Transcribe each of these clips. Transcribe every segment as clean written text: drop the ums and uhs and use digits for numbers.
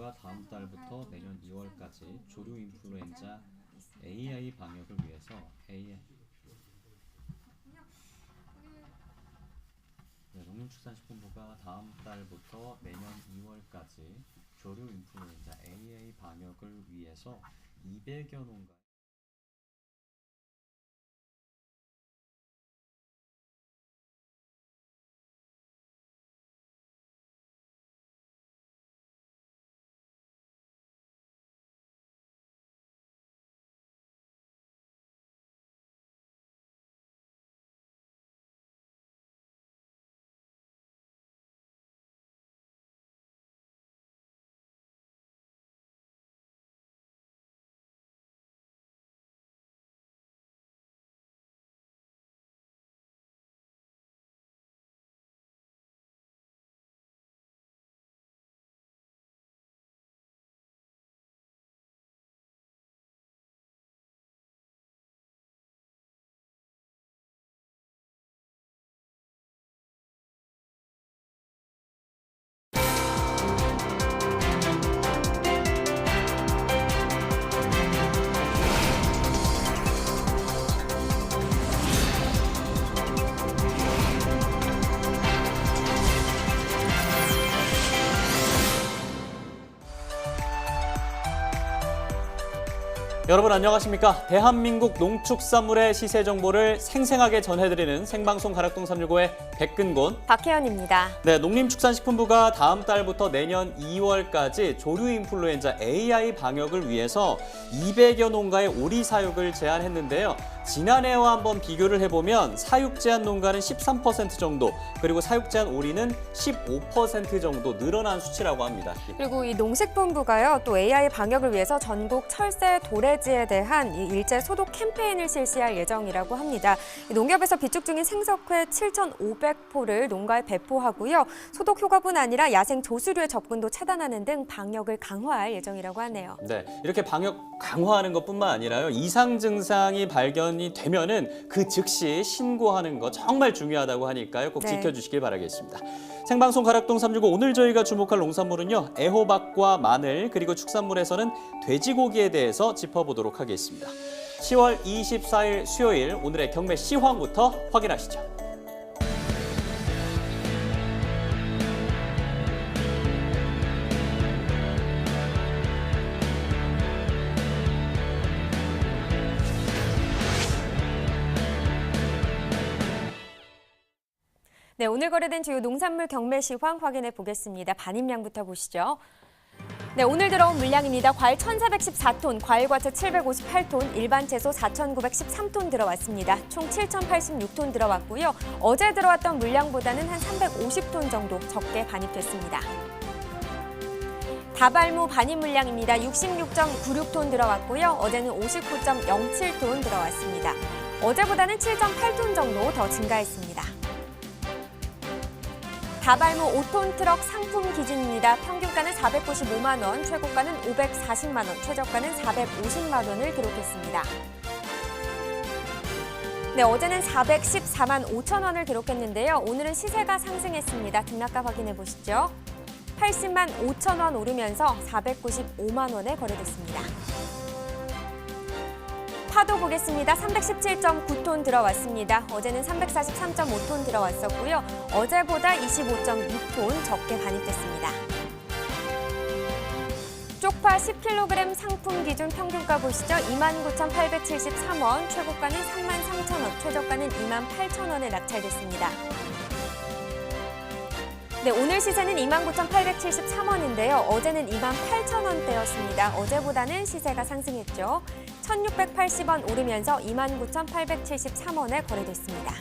농축산식품부가 다음 달부터 내년 2월까지 조류 인플루엔자 AI 방역을 위해서 농림축산식품부가 다음 달부터 내년 2월까지 조류 인플루엔자 AI 방역을 위해서 200여 농가 여러분 안녕하십니까? 대한민국 농축산물의 시세 정보를 생생하게 전해드리는 생방송 가락동 365의 백근곤, 박혜연입니다. 네, 농림축산식품부가 다음 달부터 내년 2월까지 조류 인플루엔자 AI 방역을 위해서 200여 농가의 오리 사육을 제한했는데요. 지난해와 한번 비교를 해보면 사육 제한 농가는 13% 정도, 그리고 사육 제한 오리는 15% 정도 늘어난 수치라고 합니다. 그리고 이 농식품부가요, 또 AI 방역을 위해서 전국 철새 도래지에 대한 이 일제 소독 캠페인을 실시할 예정이라고 합니다. 농협에서 비축 중인 생석회 7,500포를 농가에 배포하고요. 소독 효과뿐 아니라 야생 조수류의 접근도 차단하는 등 방역을 강화할 예정이라고 하네요. 네, 이렇게 방역 강화하는 것뿐만 아니라요. 이상 증상이 발견이 되면은 그 즉시 신고하는 거 정말 중요하다고 하니까요. 꼭 지켜주시길 바라겠습니다. 생방송 가락동 365 오늘 저희가 주목할 농산물은요. 애호박과 마늘 그리고 축산물에서는 돼지고기에 대해서 짚어보도록 하겠습니다. 10월 24일 수요일 오늘의 경매 시황부터 확인하시죠. 네, 오늘 거래된 주요 농산물 경매 시황 확인해 보겠습니다. 반입량부터 보시죠. 네, 오늘 들어온 물량입니다. 과일 1,414톤, 과일과채 758톤, 일반 채소 4,913톤 들어왔습니다. 총 7,086톤 들어왔고요. 어제 들어왔던 물량보다는 한 350톤 정도 적게 반입됐습니다. 다발무 반입 물량입니다. 66.96톤 들어왔고요. 어제는 59.07톤 들어왔습니다. 어제보다는 7.8톤 정도 더 증가했습니다. 다발무 5톤 트럭 상품 기준입니다. 평균가는 495만 원, 최고가는 540만 원, 최저가는 450만 원을 기록했습니다. 네, 어제는 414만 5천 원을 기록했는데요. 오늘은 시세가 상승했습니다. 등락가 확인해 보시죠. 80만 5천 원 오르면서 495만 원에 거래됐습니다. 파도 보겠습니다. 317.9톤 들어왔습니다. 어제는 343.5톤 들어왔었고요. 어제보다 25.6톤 적게 반입됐습니다. 쪽파 10kg 상품 기준 평균가 보시죠. 29,873원, 최고가는 33,000원, 최저가는 28,000원에 낙찰됐습니다. 네, 오늘 시세는 29,873원인데요. 어제는 28,000원대였습니다. 어제보다는 시세가 상승했죠. 1,680원 오르면서 29,873원에 거래됐습니다.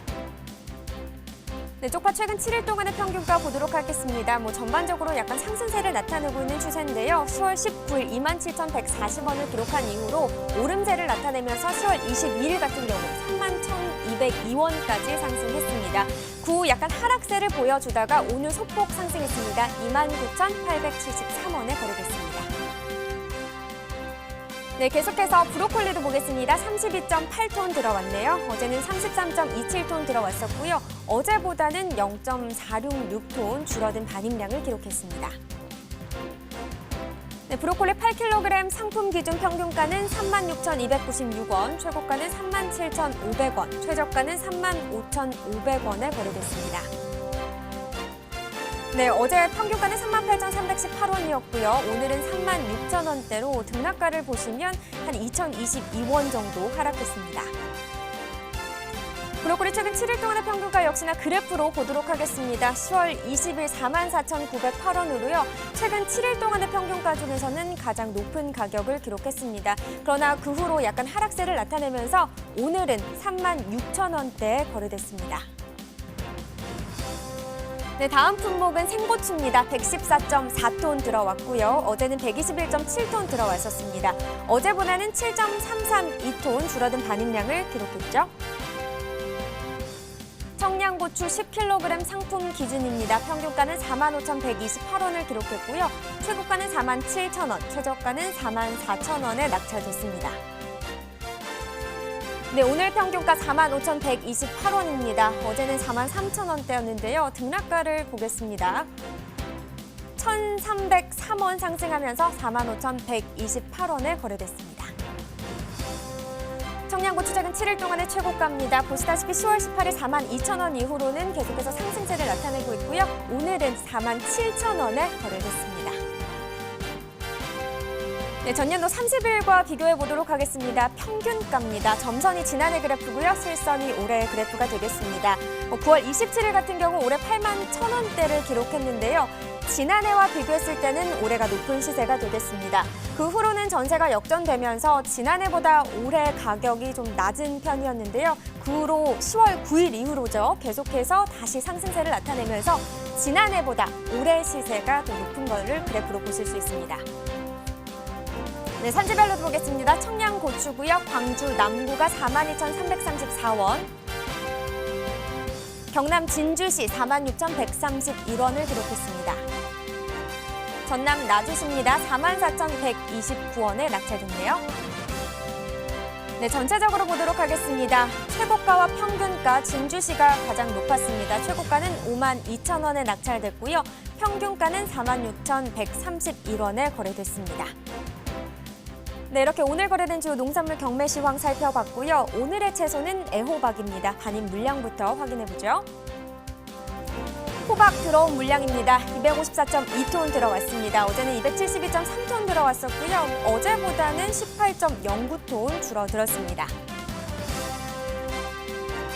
네, 쪽파 최근 7일 동안의 평균가 보도록 하겠습니다. 전반적으로 약간 상승세를 나타내고 있는 추세인데요. 10월 19일 27,140원을 기록한 이후로 오름세를 나타내면서 10월 22일 같은 경우 31,202원까지 상승했습니다. 그 후 약간 하락세를 보여주다가 오늘 소폭 상승했습니다. 29,873원에 거래됐습니다. 네, 계속해서 브로콜리도 보겠습니다. 32.8톤 들어왔네요. 어제는 33.27톤 들어왔었고요. 어제보다는 0.466톤 줄어든 반입량을 기록했습니다. 네, 브로콜리 8kg 상품 기준 평균가는 36,296원, 최고가는 37,500원, 최저가는 35,500원에 거래됐습니다. 네, 어제 평균가는 38,318원이었고요. 오늘은 36,000원대로 등락가를 보시면 한 2,022원 정도 하락했습니다. 브로콜리 최근 7일 동안의 평균가 역시나 그래프로 보도록 하겠습니다. 10월 20일 44,908원으로요. 최근 7일 동안의 평균가 중에서는 가장 높은 가격을 기록했습니다. 그러나 그 후로 약간 하락세를 나타내면서 오늘은 36,000원대에 거래됐습니다. 네, 다음 품목은 생고추입니다. 114.4톤 들어왔고요. 어제는 121.7톤 들어왔었습니다. 어제보다는 7.332톤 줄어든 반입량을 기록했죠. 청양고추 10kg 상품 기준입니다. 평균가는 45,128원을 기록했고요. 최고가는 47,000원, 최저가는 44,000원에 낙찰됐습니다. 네, 오늘 평균가 45,128원입니다. 어제는 43,000원대였는데요. 등락가를 보겠습니다. 1,303원 상승하면서 45,128원에 거래됐습니다. 청양고추 최근 7일 동안의 최고가입니다. 보시다시피 10월 18일 42,000원 이후로는 계속해서 상승세를 나타내고 있고요. 오늘은 47,000원에 거래됐습니다. 네, 전년도 30일과 비교해 보도록 하겠습니다. 평균가입니다. 점선이 지난해 그래프고요. 실선이 올해 그래프가 되겠습니다. 9월 27일 같은 경우 올해 81,000원대를 기록했는데요. 지난해와 비교했을 때는 올해가 높은 시세가 되겠습니다. 그 후로는 전세가 역전되면서 지난해보다 올해 가격이 좀 낮은 편이었는데요. 그 후로 10월 9일 이후로죠. 계속해서 다시 상승세를 나타내면서 지난해보다 올해 시세가 더 높은 것을 그래프로 보실 수 있습니다. 네, 산지별로 보겠습니다. 청양고추고요. 광주 남구가 42,334원. 경남 진주시 46,131원을 기록했습니다. 전남 나주시입니다. 44,129원에 낙찰됐네요. 네, 전체적으로 보도록 하겠습니다. 최고가와 평균가 진주시가 가장 높았습니다. 최고가는 52,000원에 낙찰됐고요. 평균가는 46,131원에 거래됐습니다. 네, 이렇게 오늘 거래된 주요 농산물 경매 시황 살펴봤고요. 오늘의 채소는 애호박입니다. 반입 물량부터 확인해보죠. 호박 들어온 물량입니다. 254.2톤 들어왔습니다. 어제는 272.3톤 들어왔었고요. 어제보다는 18.09톤 줄어들었습니다.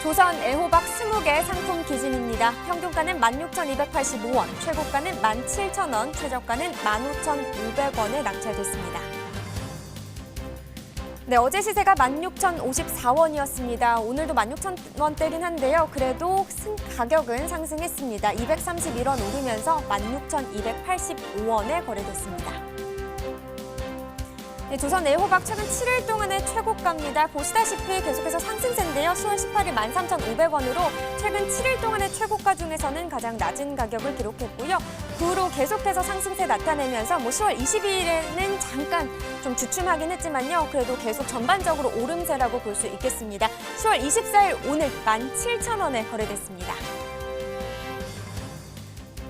조선 애호박 20개 상품 기준입니다. 평균가는 16,285원, 최고가는 17,000원, 최저가는 15,500원에 낙찰됐습니다. 네, 어제 시세가 16,054원이었습니다. 오늘도 16,000원대긴 한데요. 그래도 가격은 상승했습니다. 231원 오르면서 16,285원에 거래됐습니다. 네, 조선 애호박 최근 7일 동안의 최고가입니다. 보시다시피 계속해서 상승세인데요. 10월 18일 13,500원으로 최근 7일 동안의 최고가 중에서는 가장 낮은 가격을 기록했고요. 그 후로 계속해서 상승세 나타내면서 10월 22일에는 잠깐 좀 주춤하긴 했지만요. 그래도 계속 전반적으로 오름세라고 볼 수 있겠습니다. 10월 24일 오늘 17,000원에 거래됐습니다.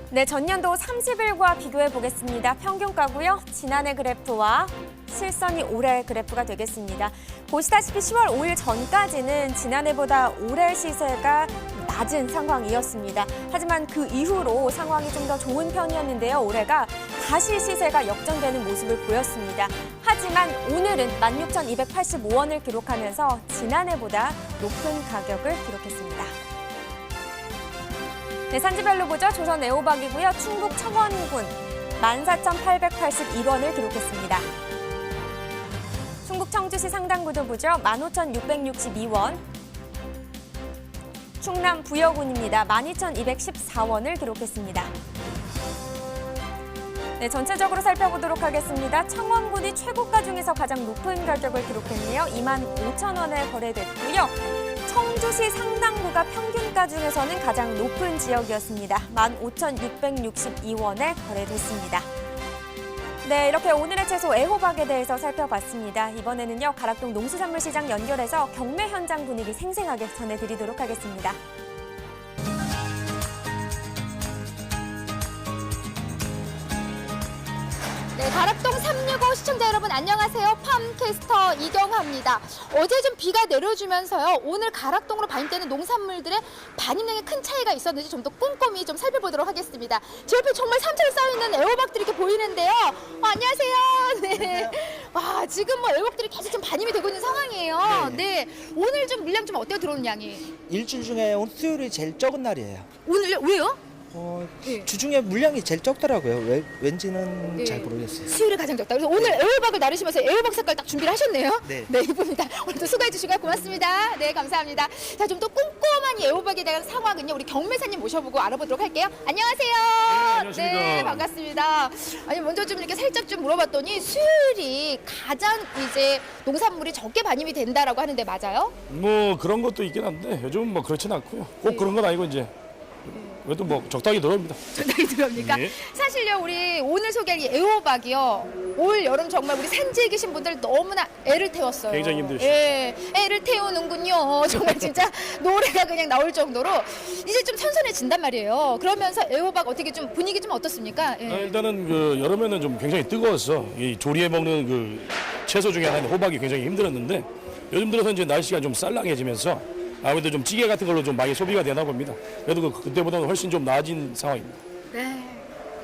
네, 전년도 30일과 비교해 보겠습니다. 평균가고요. 지난해 그래프와 실선이 올해 그래프가 되겠습니다. 보시다시피 10월 5일 전까지는 지난해보다 올해 시세가 낮은 상황이었습니다. 하지만 그 이후로 상황이 좀 더 좋은 편이었는데요. 올해가 다시 시세가 역전되는 모습을 보였습니다. 하지만 오늘은 16,285원을 기록하면서 지난해보다 높은 가격을 기록했습니다. 네, 산지별로 보죠. 조선 애호박이고요. 충북 청원군 14,881원을 기록했습니다. 충북 청주시 상당구도 보죠. 15,662원. 충남 부여군입니다. 12,214원을 기록했습니다. 네, 전체적으로 살펴보도록 하겠습니다. 청원군이 최고가 중에서 가장 높은 가격을 기록했네요. 25,000원에 거래됐고요. 청주시 상당구가 평균가 중에서는 가장 높은 지역이었습니다. 15,662원에 거래됐습니다. 네, 이렇게 오늘의 채소 애호박에 대해서 살펴봤습니다. 이번에는요, 가락동 농수산물시장 연결해서 경매 현장 분위기 생생하게 전해드리도록 하겠습니다. 네, 가락동 팜고 시청자 여러분 안녕하세요. 팜캐스터 이경화입니다. 어제 좀 비가 내려주면서요. 오늘 가락동으로 반입되는 농산물들의 반입량에 큰 차이가 있었는지 좀 더 꼼꼼히 좀 살펴보도록 하겠습니다. 제 옆에 정말 삼천에 쌓여있는 애호박들이 이렇게 보이는데요. 안녕하세요. 네. 와, 지금 뭐 애호박들이 계속 좀 반입이 되고 있는 상황이에요. 네. 오늘 좀 물량 좀 어때요? 들어오는 양이? 일주일 중에 오늘 수요일이 제일 적은 날이에요. 오늘요? 왜요? 네. 주중에 물량이 제일 적더라고요. 왠지는 네. 잘 모르겠어요. 수요일에 가장 적다. 그래서 오늘 애호박을 나르시면서 애호박 색깔 딱 준비를 하셨네요. 네. 네, 이쁩니다. 오늘도 수고해 주시고 고맙습니다. 네, 감사합니다. 자, 좀 더 꼼꼼한 이 애호박에 대한 상황은요. 우리 경매사님 모셔보고 알아보도록 할게요. 안녕하세요. 안녕하십니까. 네, 반갑습니다. 아니, 먼저 좀 이렇게 살짝 좀 물어봤더니 수요일이 가장 이제 농산물이 적게 반입이 된다라고 하는데 맞아요? 뭐 그런 것도 있긴 한데 요즘은 뭐 그렇진 않고요. 꼭 네. 그런 건 아니고 이제 그래도 뭐 적당히 들어옵니다. 적당히 들어옵니까? 네. 사실요, 우리 오늘 소개할 이 애호박이요. 올 여름 정말 우리 산지에 계신 분들 너무나 애를 태웠어요. 굉장히 힘드시죠. 예, 애를 태우는군요. 정말 진짜 노래가 그냥 나올 정도로 이제 좀 선선해진단 말이에요. 그러면서 애호박 어떻게 좀 분위기 좀 어떻습니까? 예. 일단은 그 여름에는 좀 굉장히 뜨거웠어. 이 조리해 먹는 그 채소 중에 하나인 호박이 굉장히 힘들었는데 요즘 들어서 이제 날씨가 좀 쌀랑해지면서 아무래도 좀 찌개 같은 걸로 좀 많이 소비가 되나 봅니다. 그래도 그때보다는 훨씬 좀 나아진 상황입니다. 네.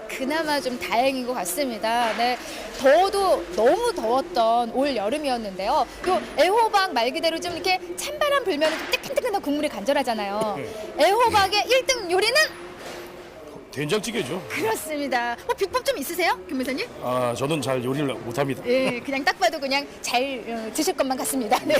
그나마 좀 다행인 것 같습니다. 네. 더워도 너무 더웠던 올 여름이었는데요. 또 애호박 말 그대로 좀 이렇게 찬바람 불면 좀 뜨끈뜨끈한 국물이 간절하잖아요. 애호박의 1등 요리는? 된장찌개죠. 그렇습니다. 비법 좀 있으세요? 김매사님? 아 저는 잘 요리를 못합니다. 예, 그냥 딱 봐도 그냥 잘 드실 것만 같습니다. 네.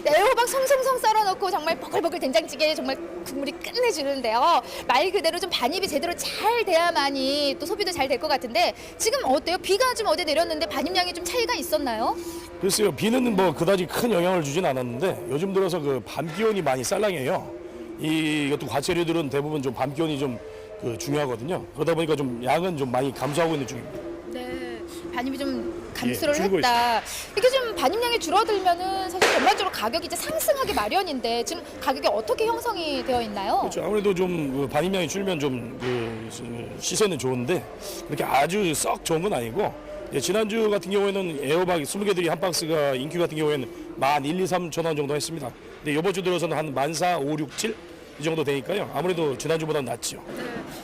애호박 송송송 썰어놓고 정말 버글버글 된장찌개 정말 국물이 끝내주는데요. 말 그대로 좀 반입이 제대로 잘 돼야만이 또 소비도 잘 될 것 같은데 지금 어때요? 비가 좀 어제 내렸는데 반입량이 좀 차이가 있었나요? 글쎄요, 비는 뭐 그다지 큰 영향을 주진 않았는데 요즘 들어서 그 밤 기온이 많이 쌀랑해요. 이것도 과채류들은 대부분 좀 밤 기온이 좀 중요하거든요. 그러다 보니까 좀 양은 좀 많이 감소하고 있는 중입니다. 네, 반입이 좀 감소를 줄고 했다. 이렇게 좀 반입량이 줄어들면은 사실 전반적으로 가격이 이제 상승하기 마련인데 지금 가격이 어떻게 형성이 되어 있나요? 그렇죠. 아무래도 좀 반입량이 줄면 좀 시세는 좋은데 그렇게 아주 썩 좋은 건 아니고 지난주 같은 경우에는 애호박 20개들이 한 박스가 인기 같은 경우에는 11,200~13,000원 정도 했습니다. 근데 이번 주 들어서는 한 14,500~16,700 이 정도 되니까요. 아무래도 지난주보다는 낫죠.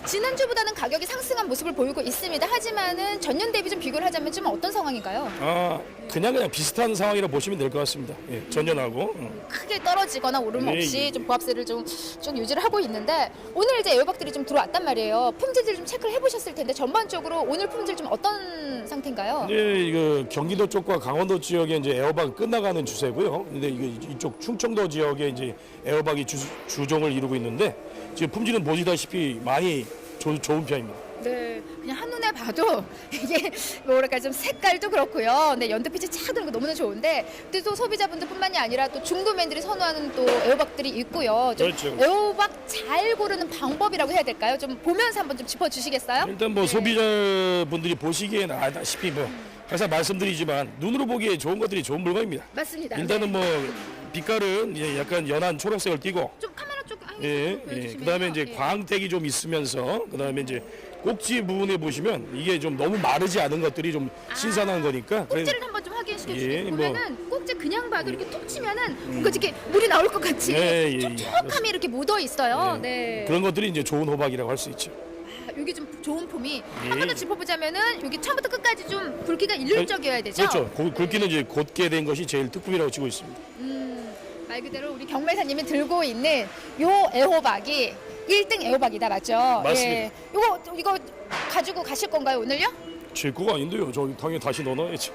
지난주보다는 가격이 상승한 모습을 보이고 있습니다. 하지만은 전년 대비 좀 비교를 하자면 좀 어떤 상황인가요? 그냥 비슷한 상황이라 보시면 될 것 같습니다. 예, 전년하고. 크게 떨어지거나 오름 예, 없이 예. 좀 보합세를 좀 쭉 유지를 하고 있는데 오늘 이제 애호박들이 좀 들어왔단 말이에요. 품질들 좀 체크를 해보셨을 텐데 전반적으로 오늘 품질 좀 어떤 상태인가요? 이제 이거 경기도 쪽과 강원도 지역에 이제 애호박 끝나가는 추세고요. 근데 이쪽 충청도 지역에 이제 애호박이 주종을 이루고 있는데 지금 품질은 보시다시피 많이 좋은 편입니다. 네, 그냥 한눈에 봐도 이게 뭐랄까 좀 색깔도 그렇고요. 네, 연두빛이 착 드는 거 너무나 좋은데 또 소비자분들뿐만이 아니라 또 중도맨들이 선호하는 또 애호박들이 있고요. 좀 그렇죠. 애호박 잘 고르는 방법이라고 해야 될까요? 좀 보면서 한번 좀 짚어주시겠어요? 일단 뭐 소비자분들이 보시기에는 아다시피 뭐 항상 말씀드리지만 눈으로 보기에 좋은 것들이 좋은 물건입니다. 맞습니다. 일단은 네. 뭐 빛깔은 이제 약간 연한 초록색을 띠고 좀 카메라 쪽 그다음에 이제 광택이 좀 있으면서 그다음에 이제 꼭지 부분에 보시면 이게 좀 너무 마르지 않은 것들이 좀 신선한 거니까 꼭지를 한번 좀 확인시켜 주시죠. 예, 뭐. 보면은 꼭지 그냥 봐도 이렇게 톡 치면은 뭔가 이렇게 물이 나올 것 같이 예, 예, 촉촉함이 이렇게 묻어 있어요. 네. 그런 것들이 이제 좋은 호박이라고 할 수 있죠. 여기 좀 좋은 폼이 예. 한 번 더 짚어보자면은 여기 처음부터 끝까지 좀 굵기가 일률적이어야 되죠. 그렇죠. 굵기는 이제 곧게 된 것이 제일 특품이라고 치고 있습니다. 말 그대로 우리 경매사님이 들고 있는 요 애호박이 1등 애호박이다, 맞죠? 맞습니다. 예. 이거 가지고 가실 건가요, 오늘요? 제 거가 아닌데요. 저 당연히 다시 넣어놔야지.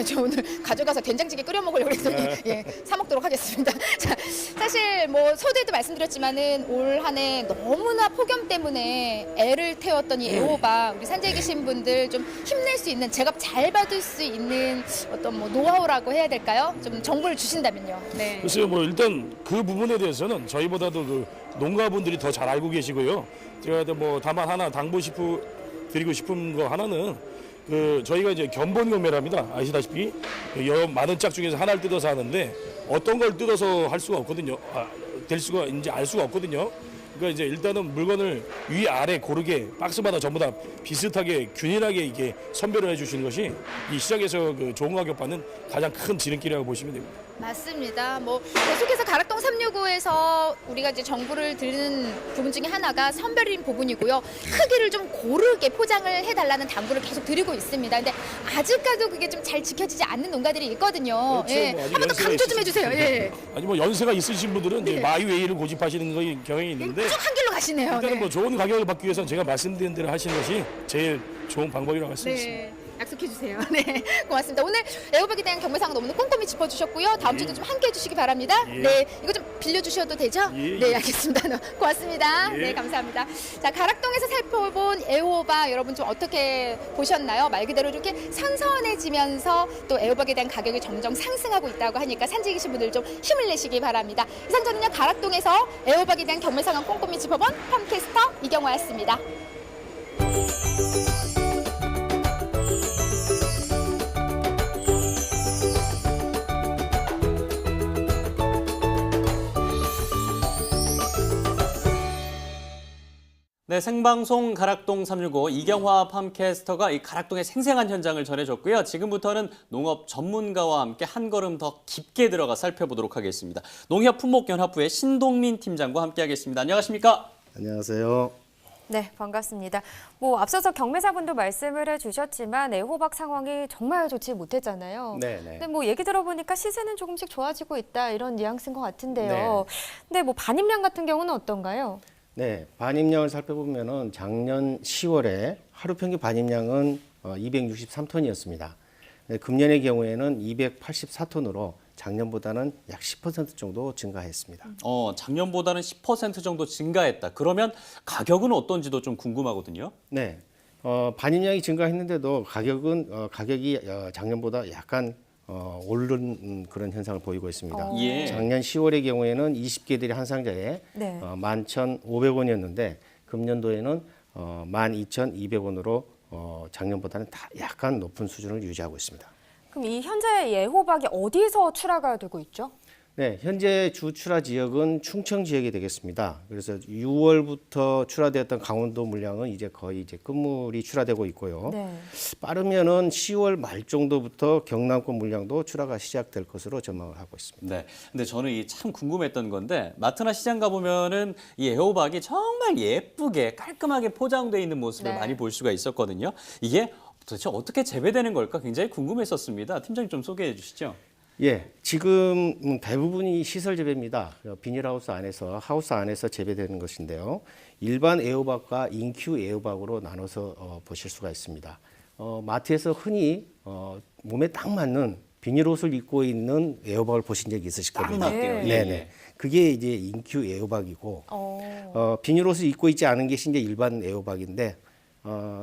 저 오늘 가져가서 된장찌개 끓여 먹으려고 했더니 사 먹도록 하겠습니다. 자, 사실 뭐 서두에도 말씀드렸지만은 올 한 해 너무나 폭염 때문에 애를 태웠던 이 애호박 우리 산지에 계신 분들 좀 힘낼 수 있는 제값 잘 받을 수 있는 어떤 뭐 노하우라고 해야 될까요? 좀 정보를 주신다면요. 네. 글쎄요, 뭐 일단 그 부분에 대해서는 저희보다도 그 농가분들이 더 잘 알고 계시고요. 제가 뭐 다만 하나 드리고 싶은 거 하나는 저희가 이제 견본 경매랍니다. 아시다시피 여러 많은 짝 중에서 하나를 뜯어서 하는데 어떤 걸 뜯어서 할 수가 없거든요. 될 수가 이제 알 수가 없거든요. 그러니까 이제 일단은 물건을 위 아래 고르게 박스마다 전부 다 비슷하게 균일하게 이게 선별을 해주시는 것이 이 시장에서 그 좋은 가격 받는 가장 큰 지름길이라고 보시면 됩니다. 맞습니다. 뭐 계속해서 가락동 365에서 우리가 이제 정보를 드리는 부분 중에 하나가 선별인 부분이고요. 크기를 좀 고르게 포장을 해달라는 당부를 계속 드리고 있습니다. 근데 아직까지도 그게 좀 잘 지켜지지 않는 농가들이 있거든요. 그렇죠. 예. 뭐 아직 한 번 더 연세가 강조 좀 해주세요. 예. 아니 뭐 연세가 있으신 분들은 이제 네. 마이웨이를 고집하시는 거의 경향이 있는데 쭉 한 길로 가시네요. 일단은 네. 뭐 좋은 가격을 받기 위해서는 제가 말씀드린 대로 하시는 것이 제일 좋은 방법이라고 할 수 있습니다. 네. 약속해 주세요. 네, 고맙습니다. 오늘 애호박에 대한 경매상은 너무 꼼꼼히 짚어주셨고요. 다음 주도 좀 함께 해주시기 바랍니다. 예. 네, 이거 좀 빌려주셔도 되죠? 예, 네, 예. 알겠습니다. 고맙습니다. 예. 네, 감사합니다. 자, 가락동에서 살펴본 애호박 여러분 좀 어떻게 보셨나요? 말 그대로 이렇게 선선해지면서 또 애호박에 대한 가격이 점점 상승하고 있다고 하니까 산지에 계신 분들 좀 힘을 내시기 바랍니다. 이상 저는요 가락동에서 애호박에 대한 경매 상황 꼼꼼히 짚어본 팜캐스터 이경화였습니다. 네, 생방송 가락동 365 이경화 팜캐스터가 이 가락동의 생생한 현장을 전해줬고요. 지금부터는 농업 전문가와 함께 한 걸음 더 깊게 들어가 살펴보도록 하겠습니다. 농협 품목연합부의 신동민 팀장과 함께하겠습니다. 안녕하십니까? 안녕하세요. 네, 반갑습니다. 뭐 앞서서 경매사분도 말씀을 해주셨지만 애호박 상황이 정말 좋지 못했잖아요. 네네. 근데 뭐 얘기 들어보니까 시세는 조금씩 좋아지고 있다 이런 뉘앙스인 것 같은데요. 네. 근데 뭐 반입량 같은 경우는 어떤가요? 네, 반입량을 살펴보면은 작년 10월에 하루 평균 반입량은 263톤이었습니다. 금년의 경우에는 284톤으로 작년보다는 약 10% 정도 증가했습니다. 작년보다는 10% 정도 증가했다. 그러면 가격은 어떤지도 좀 궁금하거든요. 네, 반입량이 증가했는데도 가격이 작년보다 약간 오른 그런 현상을 보이고 있습니다. 예. 작년 10월의 경우에는 20개들이 한 상자에 네. 11,500원이었는데 금년도에는 12,200원으로 작년보다는 다 약간 높은 수준을 유지하고 있습니다. 그럼 이 현재 애호박이 어디서 출하가 되고 있죠? 네, 현재 주 출하 지역은 충청 지역이 되겠습니다. 그래서 6월부터 출하되었던 강원도 물량은 이제 거의 이제 끝물이 출하되고 있고요. 네. 빠르면은 10월 말 정도부터 경남권 물량도 출하가 시작될 것으로 전망을 하고 있습니다. 네. 근데 저는 이 참 궁금했던 건데 마트나 시장 가보면은 이 애호박이 정말 예쁘게 깔끔하게 포장되어 있는 모습을 네. 많이 볼 수가 있었거든요. 이게 도대체 어떻게 재배되는 걸까 굉장히 궁금했었습니다. 팀장님 좀 소개해 주시죠. 예, 지금 대부분이 시설 재배입니다. 비닐하우스 안에서 재배되는 것인데요. 일반 애호박과 인큐 애호박으로 나눠서 보실 수가 있습니다. 마트에서 흔히 몸에 딱 맞는 비닐옷을 입고 있는 애호박을 보신 적이 있으실 겁니다. 맞게요. 예, 네네. 예. 그게 이제 인큐 애호박이고 비닐옷을 입고 있지 않은 게 이제 일반 애호박인데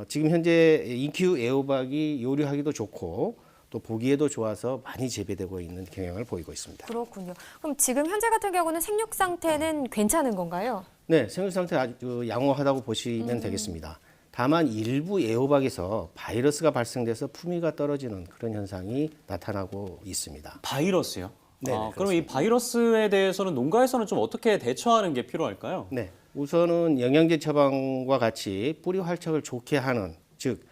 지금 현재 인큐 애호박이 요리하기도 좋고 또 보기에도 좋아서 많이 재배되고 있는 경향을 보이고 있습니다. 그렇군요. 그럼 지금 현재 같은 경우는 생육 상태는 괜찮은 건가요? 네, 생육 상태 아주 양호하다고 보시면 되겠습니다. 다만 일부 애호박에서 바이러스가 발생돼서 품위가 떨어지는 그런 현상이 나타나고 있습니다. 바이러스요? 네, 그럼 이 바이러스에 대해서는 농가에서는 좀 어떻게 대처하는 게 필요할까요? 네, 우선은 영양제 처방과 같이 뿌리 활착을 좋게 하는 즉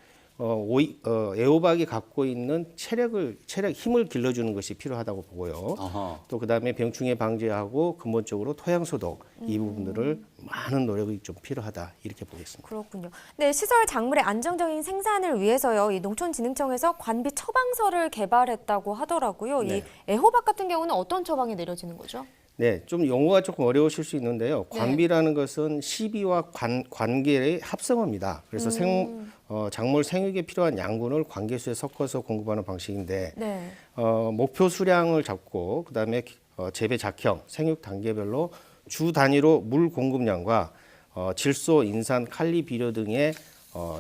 애호박이 갖고 있는 힘을 길러주는 것이 필요하다고 보고요. 아하. 또 그다음에 병충해 방지하고 근본적으로 토양 소독 이 부분들을 많은 노력이 좀 필요하다 이렇게 보겠습니다. 그렇군요. 네, 시설 작물의 안정적인 생산을 위해서요. 이 농촌진흥청에서 관비 처방서를 개발했다고 하더라고요. 네. 이 애호박 같은 경우는 어떤 처방이 내려지는 거죠? 네, 좀 용어가 조금 어려우실 수 있는데요. 관비라는 것은 시비와 관계의 합성어입니다. 그래서 작물 생육에 필요한 양분을 관계수에 섞어서 공급하는 방식인데 네. 목표 수량을 잡고 그다음에 재배 작형, 생육 단계별로 주 단위로 물 공급량과 질소, 인산, 칼리 비료 등의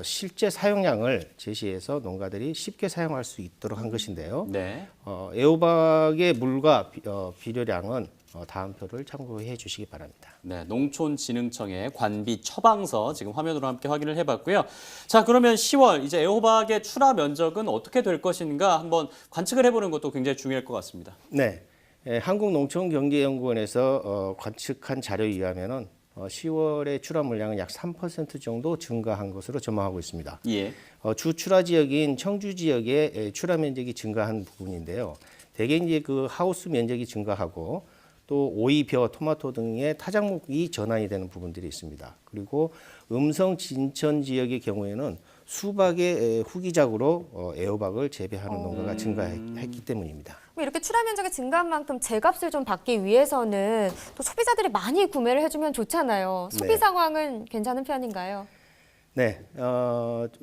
실제 사용량을 제시해서 농가들이 쉽게 사용할 수 있도록 한 것인데요. 네. 애호박의 물과 비료량은 다음 표를 참고해 주시기 바랍니다. 네, 농촌진흥청의 관비 처방서 지금 화면으로 함께 확인을 해봤고요. 자, 그러면 10월 이제 애호박의 출하 면적은 어떻게 될 것인가 한번 관측을 해보는 것도 굉장히 중요할 것 같습니다. 네, 한국농촌경제연구원에서 관측한 자료에 의하면은 10월의 출하 물량은 약 3% 정도 증가한 것으로 전망하고 있습니다. 예. 주 출하 지역인 청주 지역의 출하 면적이 증가한 부분인데요. 대개 이제 그 하우스 면적이 증가하고 또 오이, 벼, 토마토 등의 타작목이 전환이 되는 부분들이 있습니다. 그리고 음성 진천 지역의 경우에는 수박의 후기작으로 애호박을 재배하는 농가가 증가했기 때문입니다. 이렇게 출하 면적이 증가한 만큼 제값을 좀 받기 위해서는 또 소비자들이 많이 구매를 해주면 좋잖아요. 소비 네. 상황은 괜찮은 편인가요? 네,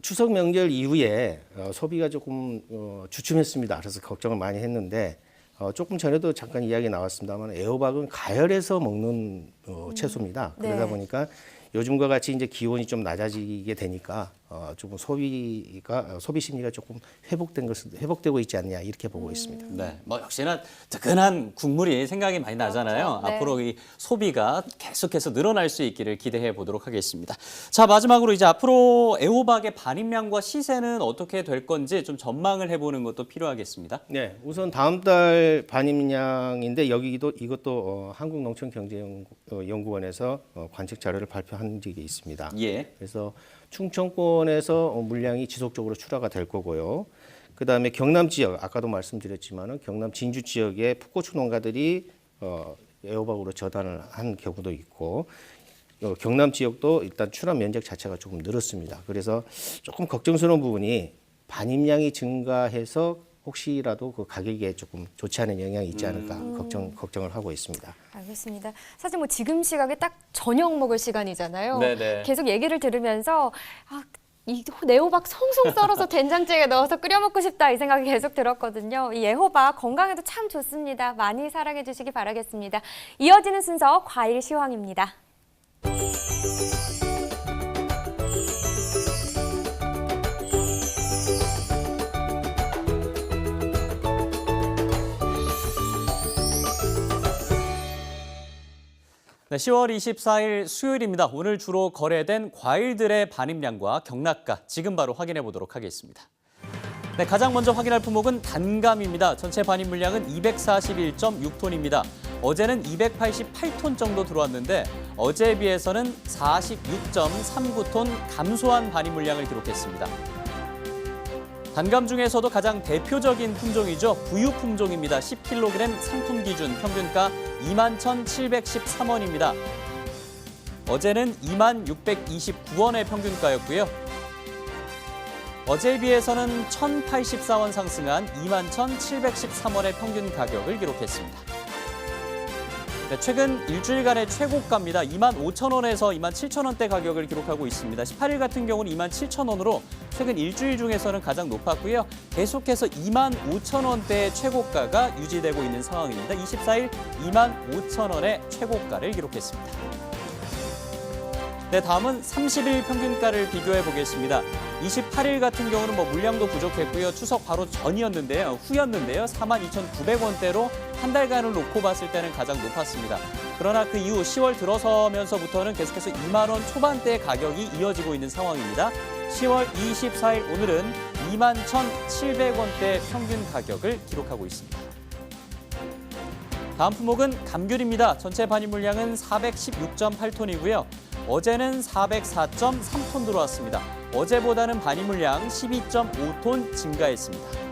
추석 명절 이후에 소비가 조금 주춤했습니다. 그래서 걱정을 많이 했는데 조금 전에도 잠깐 이야기 나왔습니다만 애호박은 가열해서 먹는 채소입니다. 그러다 네. 보니까 요즘과 같이 이제 기온이 좀 낮아지게 되니까 조금 소비 심리가 조금 회복되고 있지 않냐 이렇게 보고 있습니다. 네, 뭐 역시나 뜨끈한 국물이 생각이 많이 나잖아요. 그렇죠. 네. 앞으로 이 소비가 계속해서 늘어날 수 있기를 기대해 보도록 하겠습니다. 자, 마지막으로 이제 앞으로 애호박의 반입량과 시세는 어떻게 될 건지 좀 전망을 해보는 것도 필요하겠습니다. 네, 우선 다음 달 반입량인데 이것도 한국농촌경제연구원에서 관측 자료를 발표한 적이 있습니다. 예. 그래서 충청권에서 물량이 지속적으로 출하가 될 거고요. 그다음에 경남 지역, 아까도 말씀드렸지만은 경남 진주 지역의 풋고추 농가들이 애호박으로 저단을 한 경우도 있고 경남 지역도 일단 출하 면적 자체가 조금 늘었습니다. 그래서 조금 걱정스러운 부분이 반입량이 증가해서 혹시라도 그 가격에 조금 좋지 않은 영향이 있지 않을까 걱정을 하고 있습니다. 알겠습니다. 사실 뭐 지금 시각에 딱 저녁 먹을 시간이잖아요. 네네. 계속 얘기를 들으면서 이 애호박 송송 썰어서 된장찌개에 넣어서 끓여 먹고 싶다 이 생각이 계속 들었거든요. 이 애호박 건강에도 참 좋습니다. 많이 사랑해 주시기 바라겠습니다. 이어지는 순서 과일 시황입니다. 네, 10월 24일 수요일입니다. 오늘 주로 거래된 과일들의 반입량과 경락가 지금 바로 확인해 보도록 하겠습니다. 네, 가장 먼저 확인할 품목은 단감입니다. 전체 반입 물량은 241.6톤입니다. 어제는 288톤 정도 들어왔는데 어제에 비해서는 46.39톤 감소한 반입 물량을 기록했습니다. 단감 중에서도 가장 대표적인 품종이죠. 부유 품종입니다. 10kg 상품 기준 평균가 21,713원입니다. 어제는 26,629원의 평균가였고요. 어제에 비해서는 1,084원 상승한 21,713원의 평균 가격을 기록했습니다. 네, 최근 일주일간의 최고가입니다. 25,000원에서 27,000원대 가격을 기록하고 있습니다. 18일 같은 경우는 27,000원으로 최근 일주일 중에서는 가장 높았고요. 계속해서 25,000원대의 최고가가 유지되고 있는 상황입니다. 24일 25,000원의 최고가를 기록했습니다. 네, 다음은 30일 평균가를 비교해 보겠습니다. 28일 같은 경우는 물량도 부족했고요. 추석 바로 후였는데요. 42,900원대로 한 달간을 놓고 봤을 때는 가장 높았습니다. 그러나 그 이후 10월 들어서면서부터는 계속해서 2만 원 초반대의 가격이 이어지고 있는 상황입니다. 10월 24일 오늘은 21,700원대 평균 가격을 기록하고 있습니다. 다음 품목은 감귤입니다. 전체 반입 물량은 416.8톤이고요. 어제는 404.3톤 들어왔습니다. 어제보다는 반입 물량 12.5톤 증가했습니다.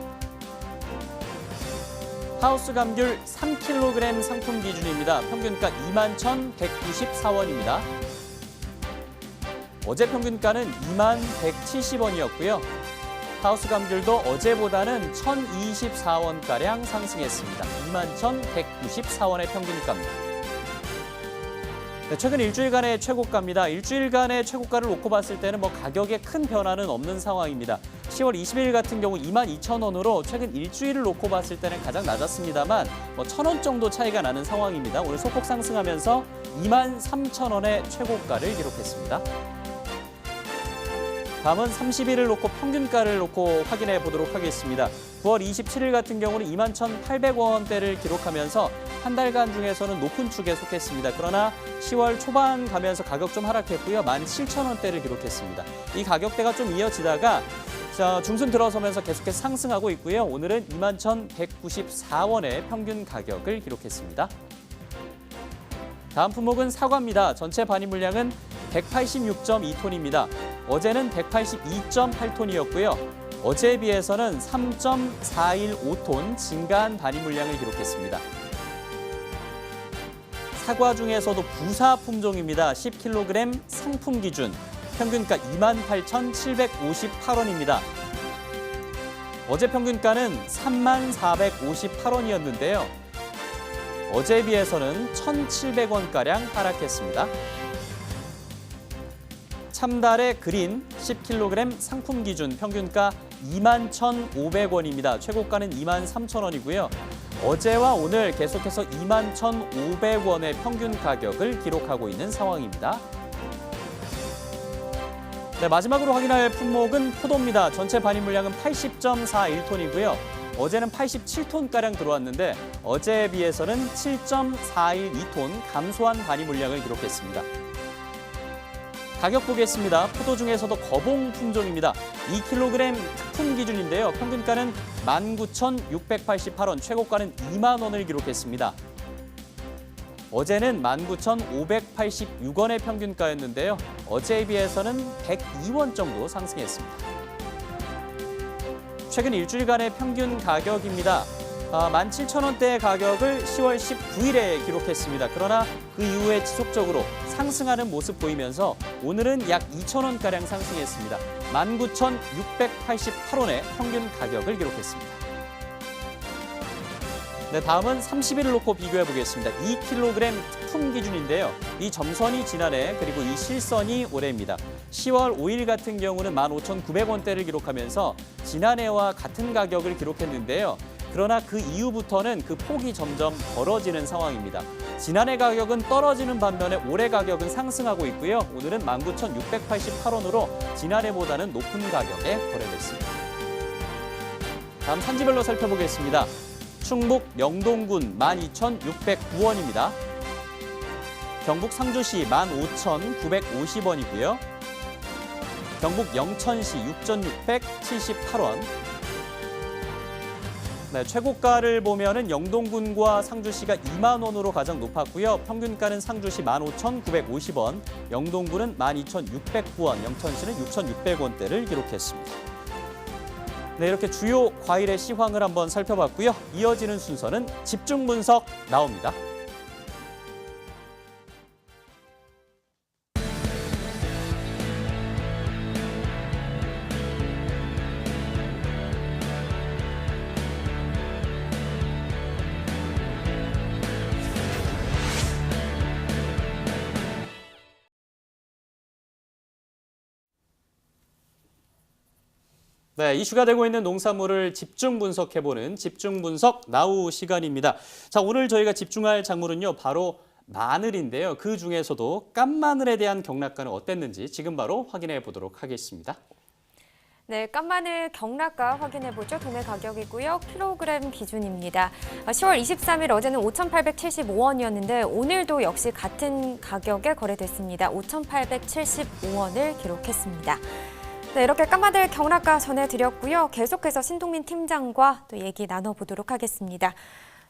하우스 감귤 3kg 상품 기준입니다. 평균가 21,194원입니다. 어제 평균가는 21,170원이었고요. 하우스 감귤도 어제보다는 1,024원가량 상승했습니다. 21,194원의 평균가입니다. 네, 최근 일주일간의 최고가입니다. 일주일간의 최고가를 놓고 봤을 때는 가격에 큰 변화는 없는 상황입니다. 10월 20일 같은 경우 22,000원으로 최근 일주일을 놓고 봤을 때는 가장 낮았습니다만 1,000원 정도 차이가 나는 상황입니다. 오늘 소폭 상승하면서 23,000원의 최고가를 기록했습니다. 다음은 30일을 놓고 평균가를 놓고 확인해 보도록 하겠습니다. 9월 27일 같은 경우는 21,800원대를 기록하면서 한 달간 중에서는 높은 축에 속했습니다. 그러나 10월 초반 가면서 가격 좀 하락했고요. 17,000원대를 기록했습니다. 이 가격대가 좀 이어지다가 중순 들어서면서 계속해서 상승하고 있고요. 오늘은 21,194원의 평균 가격을 기록했습니다. 다음 품목은 사과입니다. 전체 반입 물량은 186.2톤입니다. 어제는 182.8톤이었고요. 어제에 비해서는 3.415톤 증가한 반입 물량을 기록했습니다. 사과 중에서도 부사 품종입니다. 10kg 상품 기준 평균가 28,758원입니다. 어제 평균가는 3458원이었는데요. 어제에 비해서는 1,700원가량 하락했습니다. 참달의 그린 10kg 상품 기준 평균가 21,500원입니다. 최고가는 23,000원이고요. 어제와 오늘 계속해서 21,500원의 평균 가격을 기록하고 있는 상황입니다. 네, 마지막으로 확인할 품목은 포도입니다. 전체 반입 물량은 80.41톤이고요. 어제는 87톤가량 들어왔는데 어제에 비해서는 7.412톤 감소한 반입 물량을 기록했습니다. 가격 보겠습니다. 포도 중에서도 거봉 품종입니다. 2kg 특품 기준인데요. 평균가는 19,688원, 최고가는 2만 원을 기록했습니다. 어제는 19,586원의 평균가였는데요. 어제에 비해서는 102원 정도 상승했습니다. 최근 일주일간의 평균 가격입니다. 17,000원대의 가격을 10월 19일에 기록했습니다. 그러나 그 이후에 지속적으로 상승하는 모습 보이면서 오늘은 약 2,000원가량 상승했습니다. 19,688원의 평균 가격을 기록했습니다. 네, 다음은 30일을 놓고 비교해 보겠습니다. 2kg 특품 기준인데요. 이 점선이 지난해 그리고 이 실선이 올해입니다. 10월 5일 같은 경우는 15,900원대를 기록하면서 지난해와 같은 가격을 기록했는데요. 그러나 그 이후부터는 그 폭이 점점 벌어지는 상황입니다. 지난해 가격은 떨어지는 반면에 올해 가격은 상승하고 있고요. 오늘은 19,688원으로 지난해보다는 높은 가격에 거래됐습니다. 다음 산지별로 살펴보겠습니다. 충북 명동군 12,609원입니다. 경북 상주시 15,950원이고요. 경북 영천시 6,678원. 네, 최고가를 보면은 영동군과 상주시가 2만 원으로 가장 높았고요. 평균가는 상주시 15,950원, 영동군은 12,609원, 영천시는 6,600원대를 기록했습니다. 네, 이렇게 주요 과일의 시황을 한번 살펴봤고요. 이어지는 순서는 집중 분석 나옵니다. 네, 이슈가 되고 있는 농산물을 집중 분석해보는 집중 분석 나우 시간입니다. 자, 오늘 저희가 집중할 작물은요, 바로 마늘인데요. 그 중에서도 깐마늘에 대한 경락가는 어땠는지 지금 바로 확인해 보도록 하겠습니다. 네, 깐마늘 경락가 확인해보죠. 도매 가격이고요. 킬로그램 기준입니다. 10월 23일 어제는 5,875원이었는데 오늘도 역시 같은 가격에 거래됐습니다. 5,875원을 기록했습니다. 네, 이렇게 깐마늘 경락가 전해드렸고요. 계속해서 신동민 팀장과 또 얘기 나눠보도록 하겠습니다.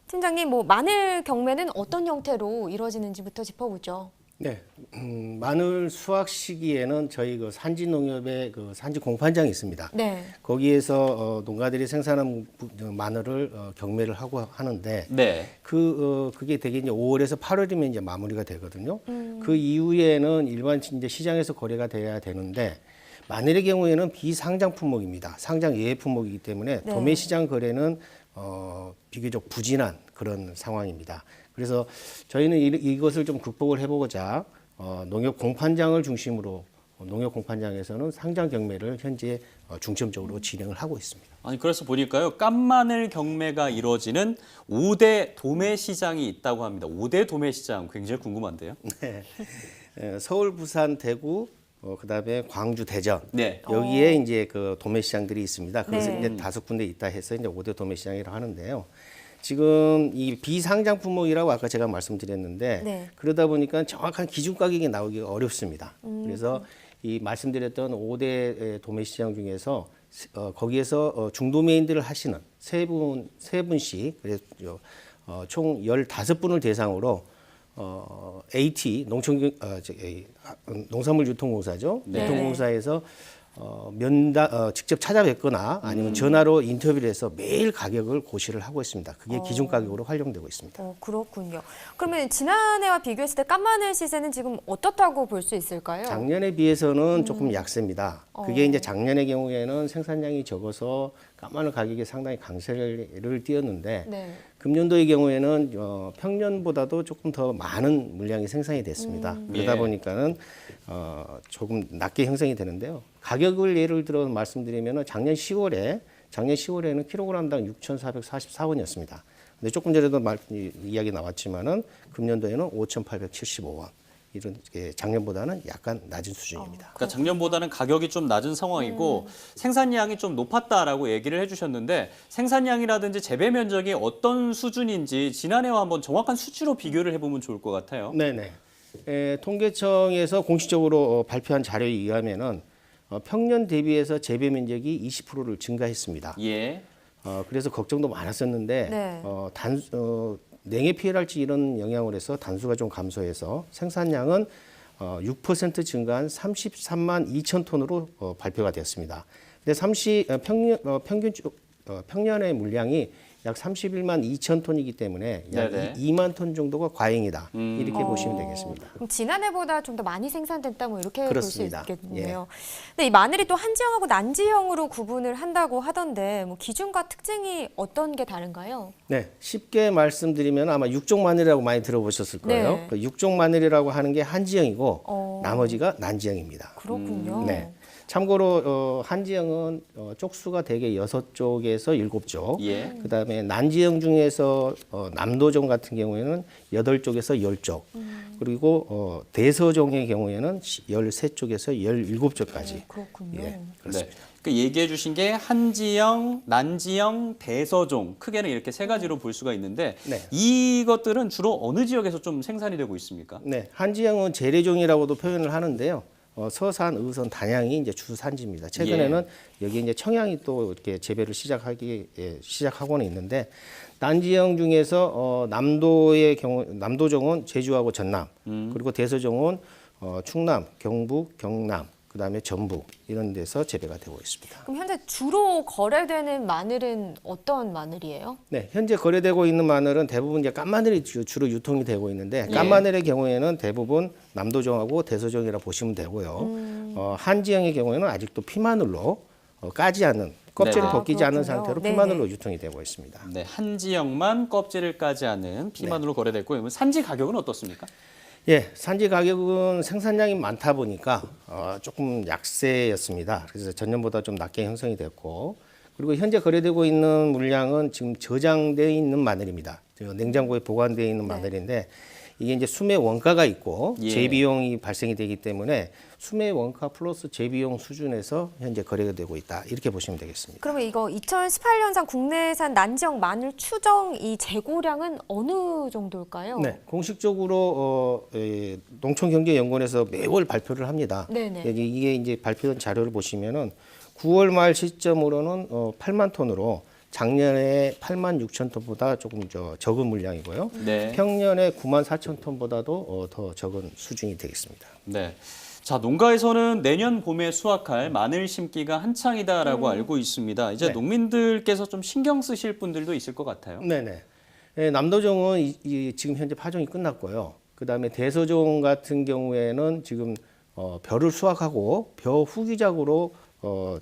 팀장님, 마늘 경매는 어떤 형태로 이루어지는지부터 짚어보죠. 네, 마늘 수확 시기에는 저희 그 산지 농협의 그 산지 공판장이 있습니다. 네. 거기에서 농가들이 생산한 마늘을 경매를 하고 하는데, 네. 그게 되게 이제 5월에서 8월이면 이제 마무리가 되거든요. 그 이후에는 일반 이제 시장에서 거래가 돼야 되는데, 마늘의 경우에는 비상장 품목입니다. 상장 예외 품목이기 때문에 네. 도매 시장 거래는 비교적 부진한 그런 상황입니다. 그래서 저희는 이것을 좀 극복을 해보고자 농협 공판장을 중심으로 농협 공판장에서는 상장 경매를 현재 중점적으로 진행을 하고 있습니다. 아니, 그래서 보니까요, 깐마늘 경매가 이루어지는 5대 도매 시장이 있다고 합니다. 5대 도매 시장 굉장히 궁금한데요. 네. 서울, 부산, 대구, 그다음에 광주, 대전. 네. 여기에 이제 그 도매 시장들이 있습니다. 그래서 네. 이제 5군데 있다 해서 이제 5대 도매 시장이라고 하는데요. 지금 이 비상장 품목이라고 아까 제가 말씀드렸는데 네. 그러다 보니까 정확한 기준 가격이 나오기가 어렵습니다. 그래서 이 말씀드렸던 5대 도매 시장 중에서 거기에서 중도매인들을 하시는 세 분씩 그래서 총 15분을 대상으로 AT 농산물 유통공사죠. 네. 유통공사에서 직접 찾아뵙거나 아니면 전화로 인터뷰를 해서 매일 가격을 고시를 하고 있습니다. 그게 기준 가격으로 활용되고 있습니다. 그렇군요. 그러면 지난해와 비교했을 때 깐마늘 시세는 지금 어떻다고 볼 수 있을까요? 작년에 비해서는 조금 약세입니다. 그게 이제 작년의 경우에는 생산량이 적어서 깐마늘 가격이 상당히 강세를 띄었는데 네. 금년도의 경우에는 평년보다도 조금 더 많은 물량이 생산이 됐습니다. 그러다 예. 보니까는 조금 낮게 형성이 되는데요. 가격을 예를 들어 말씀드리면 작년 10월에는 킬로그램당 6,444원이었습니다. 근데 조금 전에도 이야기 나왔지만은 금년도에는 5,875원. 이런 작년보다는 약간 낮은 수준입니다. 그러니까 작년보다는 가격이 좀 낮은 상황이고 생산량이 좀 높았다라고 얘기를 해주셨는데 생산량이라든지 재배 면적이 어떤 수준인지 지난해와 한번 정확한 수치로 비교를 해보면 좋을 것 같아요. 네네. 통계청에서 공식적으로 발표한 자료에 의하면은 평년 대비해서 재배 면적이 20%를 증가했습니다. 예. 그래서 걱정도 많았었는데 네. 냉해 피해랄지 이런 영향을 해서 단수가 좀 감소해서 생산량은 6% 증가한 33만 2천 톤으로 발표가 되었습니다. 근데 평년의 물량이 약 31만 2천 톤이기 때문에 약 네네. 2만 톤 정도가 과잉이다. 이렇게 보시면 되겠습니다. 그럼 지난해보다 좀 더 많이 생산됐다 뭐 이렇게 볼 수 그렇습니다. 있겠네요. 근데 이 마늘이 또 한지형하고 난지형으로 구분을 한다고 하던데 뭐 기준과 특징이 어떤 게 다른가요? 네, 쉽게 말씀드리면 아마 육종 마늘이라고 많이 들어보셨을 거예요. 네. 그 육종 마늘이라고 하는 게 한지형이고 나머지가 난지형입니다. 그렇군요. 네. 참고로 한지형은 쪽수가 대개 6쪽에서 7쪽. 예. 그다음에 난지형 중에서 남도종 같은 경우에는 8쪽에서 10쪽. 그리고 대서종의 경우에는 13쪽에서 17쪽까지. 그렇군요. 예, 그렇습니다. 네. 그 얘기해 주신 게 한지형, 난지형, 대서종 크게는 이렇게 세 가지로 볼 수가 있는데 네. 이것들은 주로 어느 지역에서 좀 생산이 되고 있습니까? 네, 한지형은 재래종이라고도 표현을 하는데요. 서산, 의선, 단양이 이제 주 산지입니다. 최근에는 여기 이제 청양이 또 이렇게 재배를 시작하고는 있는데 난지형 중에서 남도의 경우 남도종은 제주하고 전남, 그리고 대서종은 충남, 경북, 경남, 그다음에 전북 이런 데서 재배가 되고 있습니다. 그럼 현재 주로 거래되는 마늘은 어떤 마늘이에요? 네, 현재 거래되고 있는 마늘은 대부분 이제 깐마늘이 주로 유통이 되고 있는데 깐마늘의 경우에는 대부분 남도종하고 대서종이라 보시면 되고요. 한지형의 경우에는 아직도 피마늘로 까지 않는 껍질을 네. 벗기지 아, 않은 그렇군요. 상태로 네네. 피마늘로 유통이 되고 있습니다. 네, 한지형만 껍질을 까지 않은 피마늘로 거래됐고 그러면 산지 가격은 어떻습니까? 예, 산지 가격은 생산량이 많다 보니까 조금 약세였습니다. 그래서 전년보다 좀 낮게 형성이 됐고, 그리고 현재 거래되고 있는 물량은 지금 저장되어 있는 마늘입니다. 냉장고에 보관되어 있는 마늘인데 이게 이제 수매 원가가 있고 예. 재비용이 발생이 되기 때문에 수매 원가 플러스 재비용 수준에서 현재 거래가 되고 있다. 이렇게 보시면 되겠습니다. 그러면 이거 2018년산 국내산 난지형 마늘 추정 이 재고량은 어느 정도일까요? 네, 공식적으로 농촌경제연구원에서 매월 발표를 합니다. 네네. 이게 이제 발표된 자료를 보시면은 9월 말 시점으로는 8만 톤으로 작년에 8만 6천 톤보다 조금 적은 물량이고요. 네. 평년에 9만 4천 톤보다도 더 적은 수준이 되겠습니다. 네. 자, 농가에서는 내년 봄에 수확할 마늘 심기가 한창이다라고 알고 있습니다. 이제 네. 농민들께서 좀 신경 쓰실 분들도 있을 것 같아요. 네네. 남도종은 지금 현재 파종이 끝났고요. 그다음에 대서종 같은 경우에는 지금 벼를 수확하고 벼 후기작으로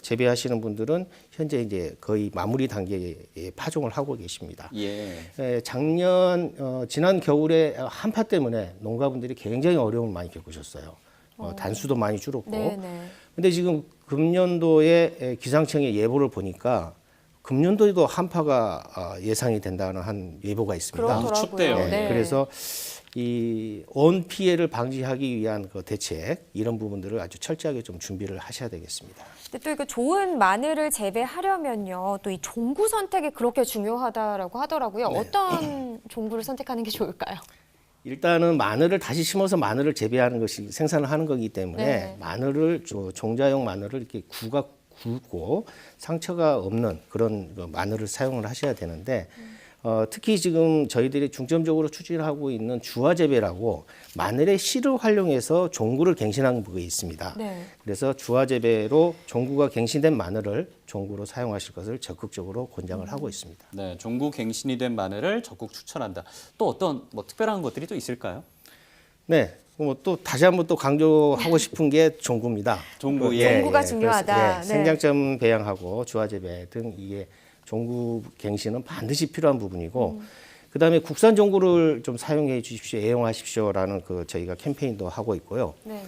재배하시는 분들은 현재 이제 거의 마무리 단계에 파종을 하고 계십니다. 예. 지난 겨울에 한파 때문에 농가분들이 굉장히 어려움을 많이 겪으셨어요. 단수도 많이 줄었고. 네네. 근데 지금 금년도에 기상청의 예보를 보니까 금년도에도 한파가 예상이 된다는 한 예보가 있습니다. 그렇더라고요. 춥대요. 네. 그래서 이 온 피해를 방지하기 위한 그 대책 이런 부분들을 아주 철저하게 좀 준비를 하셔야 되겠습니다. 근데 또 이거 좋은 마늘을 재배하려면요, 또 이 종구 선택이 그렇게 중요하다라고 하더라고요. 네. 어떤 종구를 선택하는 게 좋을까요? 일단은 마늘을 다시 심어서 마늘을 재배하는 것이 생산을 하는 거기 때문에 네. 마늘을 종자용 마늘을 이렇게 굵고 상처가 없는 그런 마늘을 사용을 하셔야 되는데 특히 지금 저희들이 중점적으로 추진하고 있는 주화 재배라고 마늘의 씨를 활용해서 종구를 갱신한 부분이 있습니다. 네. 그래서 주화 재배로 종구가 갱신된 마늘을 종구로 사용하실 것을 적극적으로 권장을 하고 있습니다. 네, 종구 갱신이 된 마늘을 적극 추천한다. 또 어떤 뭐 특별한 것들이 또 있을까요? 네. 뭐 또 다시 한번 또 강조하고 싶은 게 종구입니다. 종구, 예, 종구가 예. 중요하다. 그래서, 예, 네. 생장점 배양하고 주화 재배 등 이게 종구 갱신은 반드시 필요한 부분이고 그다음에 국산 종구를 좀 사용해 주십시오, 애용하십시오라는 그 저희가 캠페인도 하고 있고요. 네네.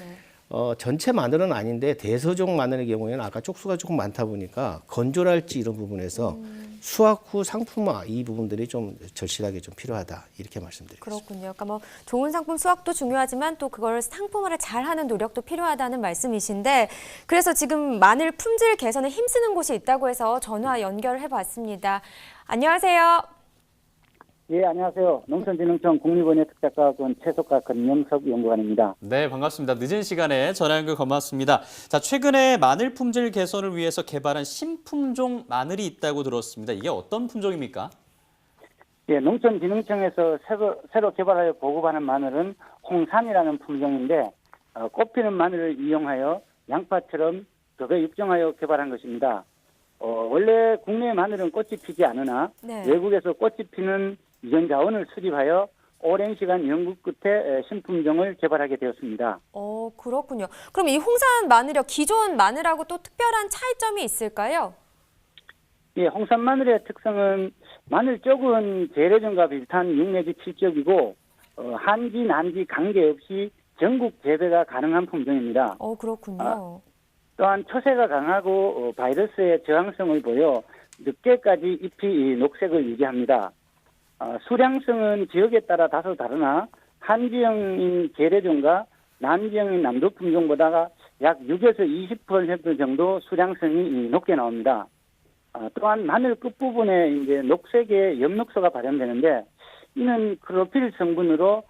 전체 마늘은 아닌데 대서종 마늘의 경우에는 아까 쪽수가 조금 많다 보니까 건조랄지 이런 부분에서 수확 후 상품화 이 부분들이 좀 절실하게 좀 필요하다 이렇게 말씀드리겠습니다. 그렇군요. 그러니까 뭐 좋은 상품 수확도 중요하지만 또 그걸 상품화를 잘하는 노력도 필요하다는 말씀이신데 그래서 지금 마늘 품질 개선에 힘쓰는 곳이 있다고 해서 전화 연결해봤습니다. 안녕하세요. 예, 안녕하세요. 농촌진흥청 국립원예 특작과학원 최석과 권영석 연구관입니다. 네, 반갑습니다. 늦은 시간에 전화 연결 고맙습니다. 자, 최근에 마늘 품질 개선을 위해서 개발한 신품종 마늘이 있다고 들었습니다. 이게 어떤 품종입니까? 예, 농촌진흥청에서 새로 개발하여 보급하는 마늘은 홍산이라는 품종인데 꽃피는 마늘을 이용하여 양파처럼 겹에 육종하여 개발한 것입니다. 원래 국내 마늘은 꽃이 피지 않으나 네. 외국에서 꽃이 피는 유전 자원을 수립하여 오랜 시간 연구 끝에 신품종을 개발하게 되었습니다. 그렇군요. 그럼 이 홍산 마늘이요, 기존 마늘하고 또 특별한 차이점이 있을까요? 예, 홍산 마늘의 특성은 마늘 쪽은 재래종과 비슷한 6 내지 7쪽이고 한지, 난지 관계없이 전국 재배가 가능한 품종입니다. 그렇군요. 또한 초세가 강하고 바이러스에 저항성을 보여 늦게까지 잎이 녹색을 유지합니다. 수량성은 지역에 따라 다소 다르나 한지형인 재래종과 남지형인 남도 품종보다 약 6에서 20% 정도 수량성이 높게 나옵니다. 또한 마늘 끝부분에 이제 녹색의 엽록소가 발현되는데 이는 클로필 성분으로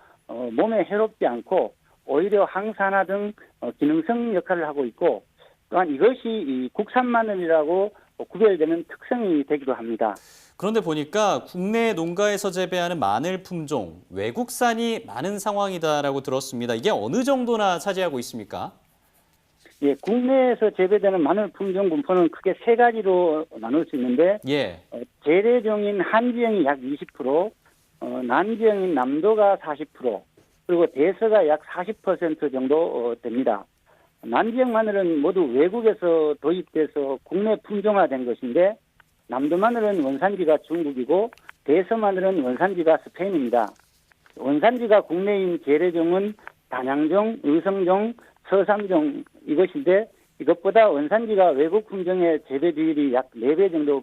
몸에 해롭지 않고 오히려 항산화 등 기능성 역할을 하고 있고 또한 이것이 이 국산 마늘이라고 구별되는 특성이 되기도 합니다. 그런데 보니까 국내 농가에서 재배하는 마늘 품종, 외국산이 많은 상황이다라고 들었습니다. 이게 어느 정도나 차지하고 있습니까? 예, 국내에서 재배되는 마늘 품종 분포는 크게 세 가지로 나눌 수 있는데 예. 재래종인 한지형이 약 20%, 난지형인 남도가 40%, 그리고 대서가 약 40% 정도 됩니다. 난지형 마늘은 모두 외국에서 도입돼서 국내 품종화된 것인데 남도 마늘은 원산지가 중국이고 대서 마늘은 원산지가 스페인입니다. 원산지가 국내인 재래종은 단양종, 의성종, 서삼종 이것인데 이것보다 원산지가 외국 품종의 재배 비율이 약 4배 정도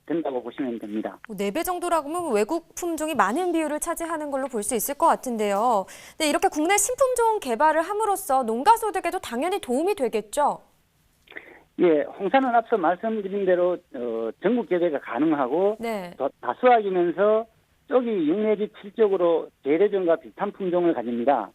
된다고 보시면 됩니다. 4배 정도라고 하면 외국 품종이 많은 비율을 차지하는 걸로 볼 수 있을 것 같은데요. 네, 이렇게 국내 신품종 개발을 함으로써 농가 소득에도 당연히 도움이 되겠죠? 예, 홍산은 앞서 말씀드린 대로 전국 재배가 가능하고 네. 다수화이면서 쪽이 6 내지 7쪽으로 재래종과 비슷한 품종을 가집니다.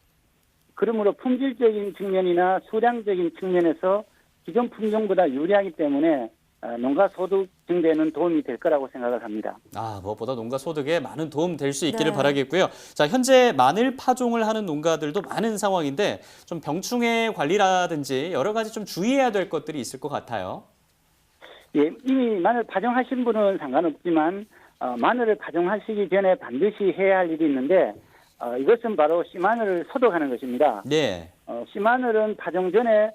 그러므로 품질적인 측면이나 수량적인 측면에서 기존 품종보다 유리하기 때문에 농가 소득 증대에는 도움이 될 거라고 생각을 합니다. 무엇보다 농가 소득에 많은 도움 될 수 있기를 네. 바라겠고요. 자, 현재 마늘 파종을 하는 농가들도 많은 상황인데 좀 병충해 관리라든지 여러 가지 좀 주의해야 될 것들이 있을 것 같아요. 예, 이미 마늘 파종하신 분은 상관없지만 마늘을 파종하시기 전에 반드시 해야 할 일이 있는데 이것은 바로 씨마늘을 소독하는 것입니다. 네. 씨마늘은 파종 전에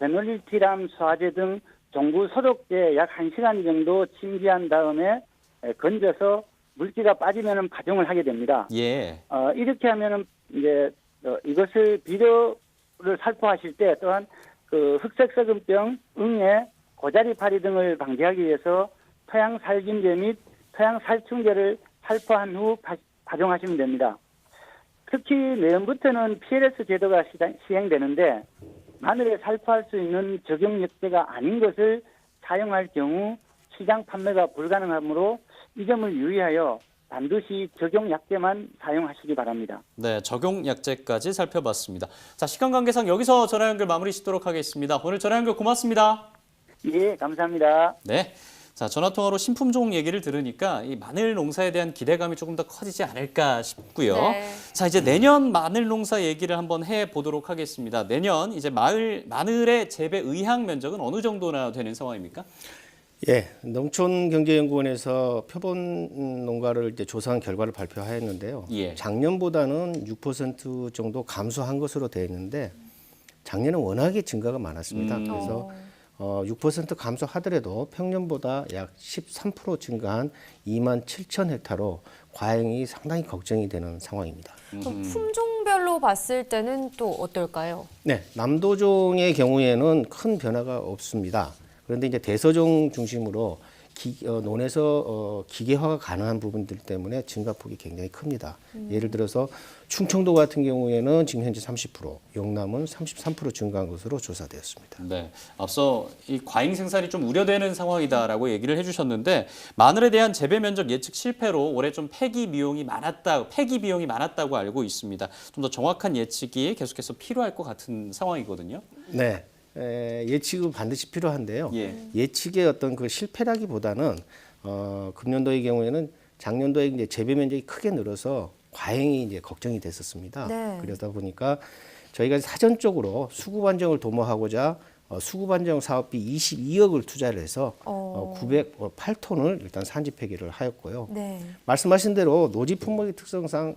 베놀리티람 소화제 등 종구 소독제 약 1시간 정도 침지한 다음에 건져서 물기가 빠지면 파종을 하게 됩니다. 예. 이렇게 하면은 이제 이것을 비료를 살포하실 때 또한 그 흑색석음병, 응애, 고자리 파리 등을 방지하기 위해서 토양살균제 및 토양살충제를 살포한 후 파종하시면 됩니다. 특히 내년부터는 PLS 제도가 시행되는데 마늘에 살포할 수 있는 적용액제가 아닌 것을 사용할 경우 시장 판매가 불가능하므로 이 점을 유의하여 반드시 적용약제만 사용하시기 바랍니다. 네, 적용약제까지 살펴봤습니다. 자, 시간 관계상 여기서 전화 연결 마무리 짓도록 하겠습니다. 오늘 전화 연결 고맙습니다. 예, 감사합니다. 네. 자, 전화통화로 신품종 얘기를 들으니까 이 마늘 농사에 대한 기대감이 조금 더 커지지 않을까 싶고요. 네. 자, 이제 내년 마늘 농사 얘기를 한번 해보도록 하겠습니다. 내년 이제 마늘의 재배 의향 면적은 어느 정도나 되는 상황입니까? 예, 농촌경제연구원에서 표본 농가를 이제 조사한 결과를 발표하였는데요. 예. 작년보다는 6% 정도 감소한 것으로 되어 있는데 작년은 워낙에 증가가 많았습니다. 그래서 6% 감소하더라도 평년보다 약 13% 증가한 2만 7천 헥타로 과잉이 상당히 걱정이 되는 상황입니다. 그럼 품종별로 봤을 때는 또 어떨까요? 네, 남도종의 경우에는 큰 변화가 없습니다. 그런데 이제 대서종 중심으로 논에서 기계화가 가능한 부분들 때문에 증가폭이 굉장히 큽니다. 예를 들어서 충청도 같은 경우에는 지금 현재 30%, 영남은 33% 증가한 것으로 조사되었습니다. 네, 앞서 이 과잉 생산이 좀 우려되는 상황이다라고 얘기를 해주셨는데 마늘에 대한 재배 면적 예측 실패로 올해 좀 폐기 비용이 많았다고 알고 있습니다. 좀 더 정확한 예측이 계속해서 필요할 것 같은 상황이거든요. 네. 예측은 반드시 필요한데요. 예. 예측의 어떤 그 실패라기보다는 금년도의 경우에는 작년도에 이제 재배 면적이 크게 늘어서 과잉이 이제 걱정이 됐었습니다. 네. 그러다 보니까 저희가 사전적으로 수급 안정을 도모하고자 수급 안정 사업비 22억을 투자를 해서 908톤을 일단 산지 폐기를 하였고요. 네. 말씀하신 대로 노지 품목의 특성상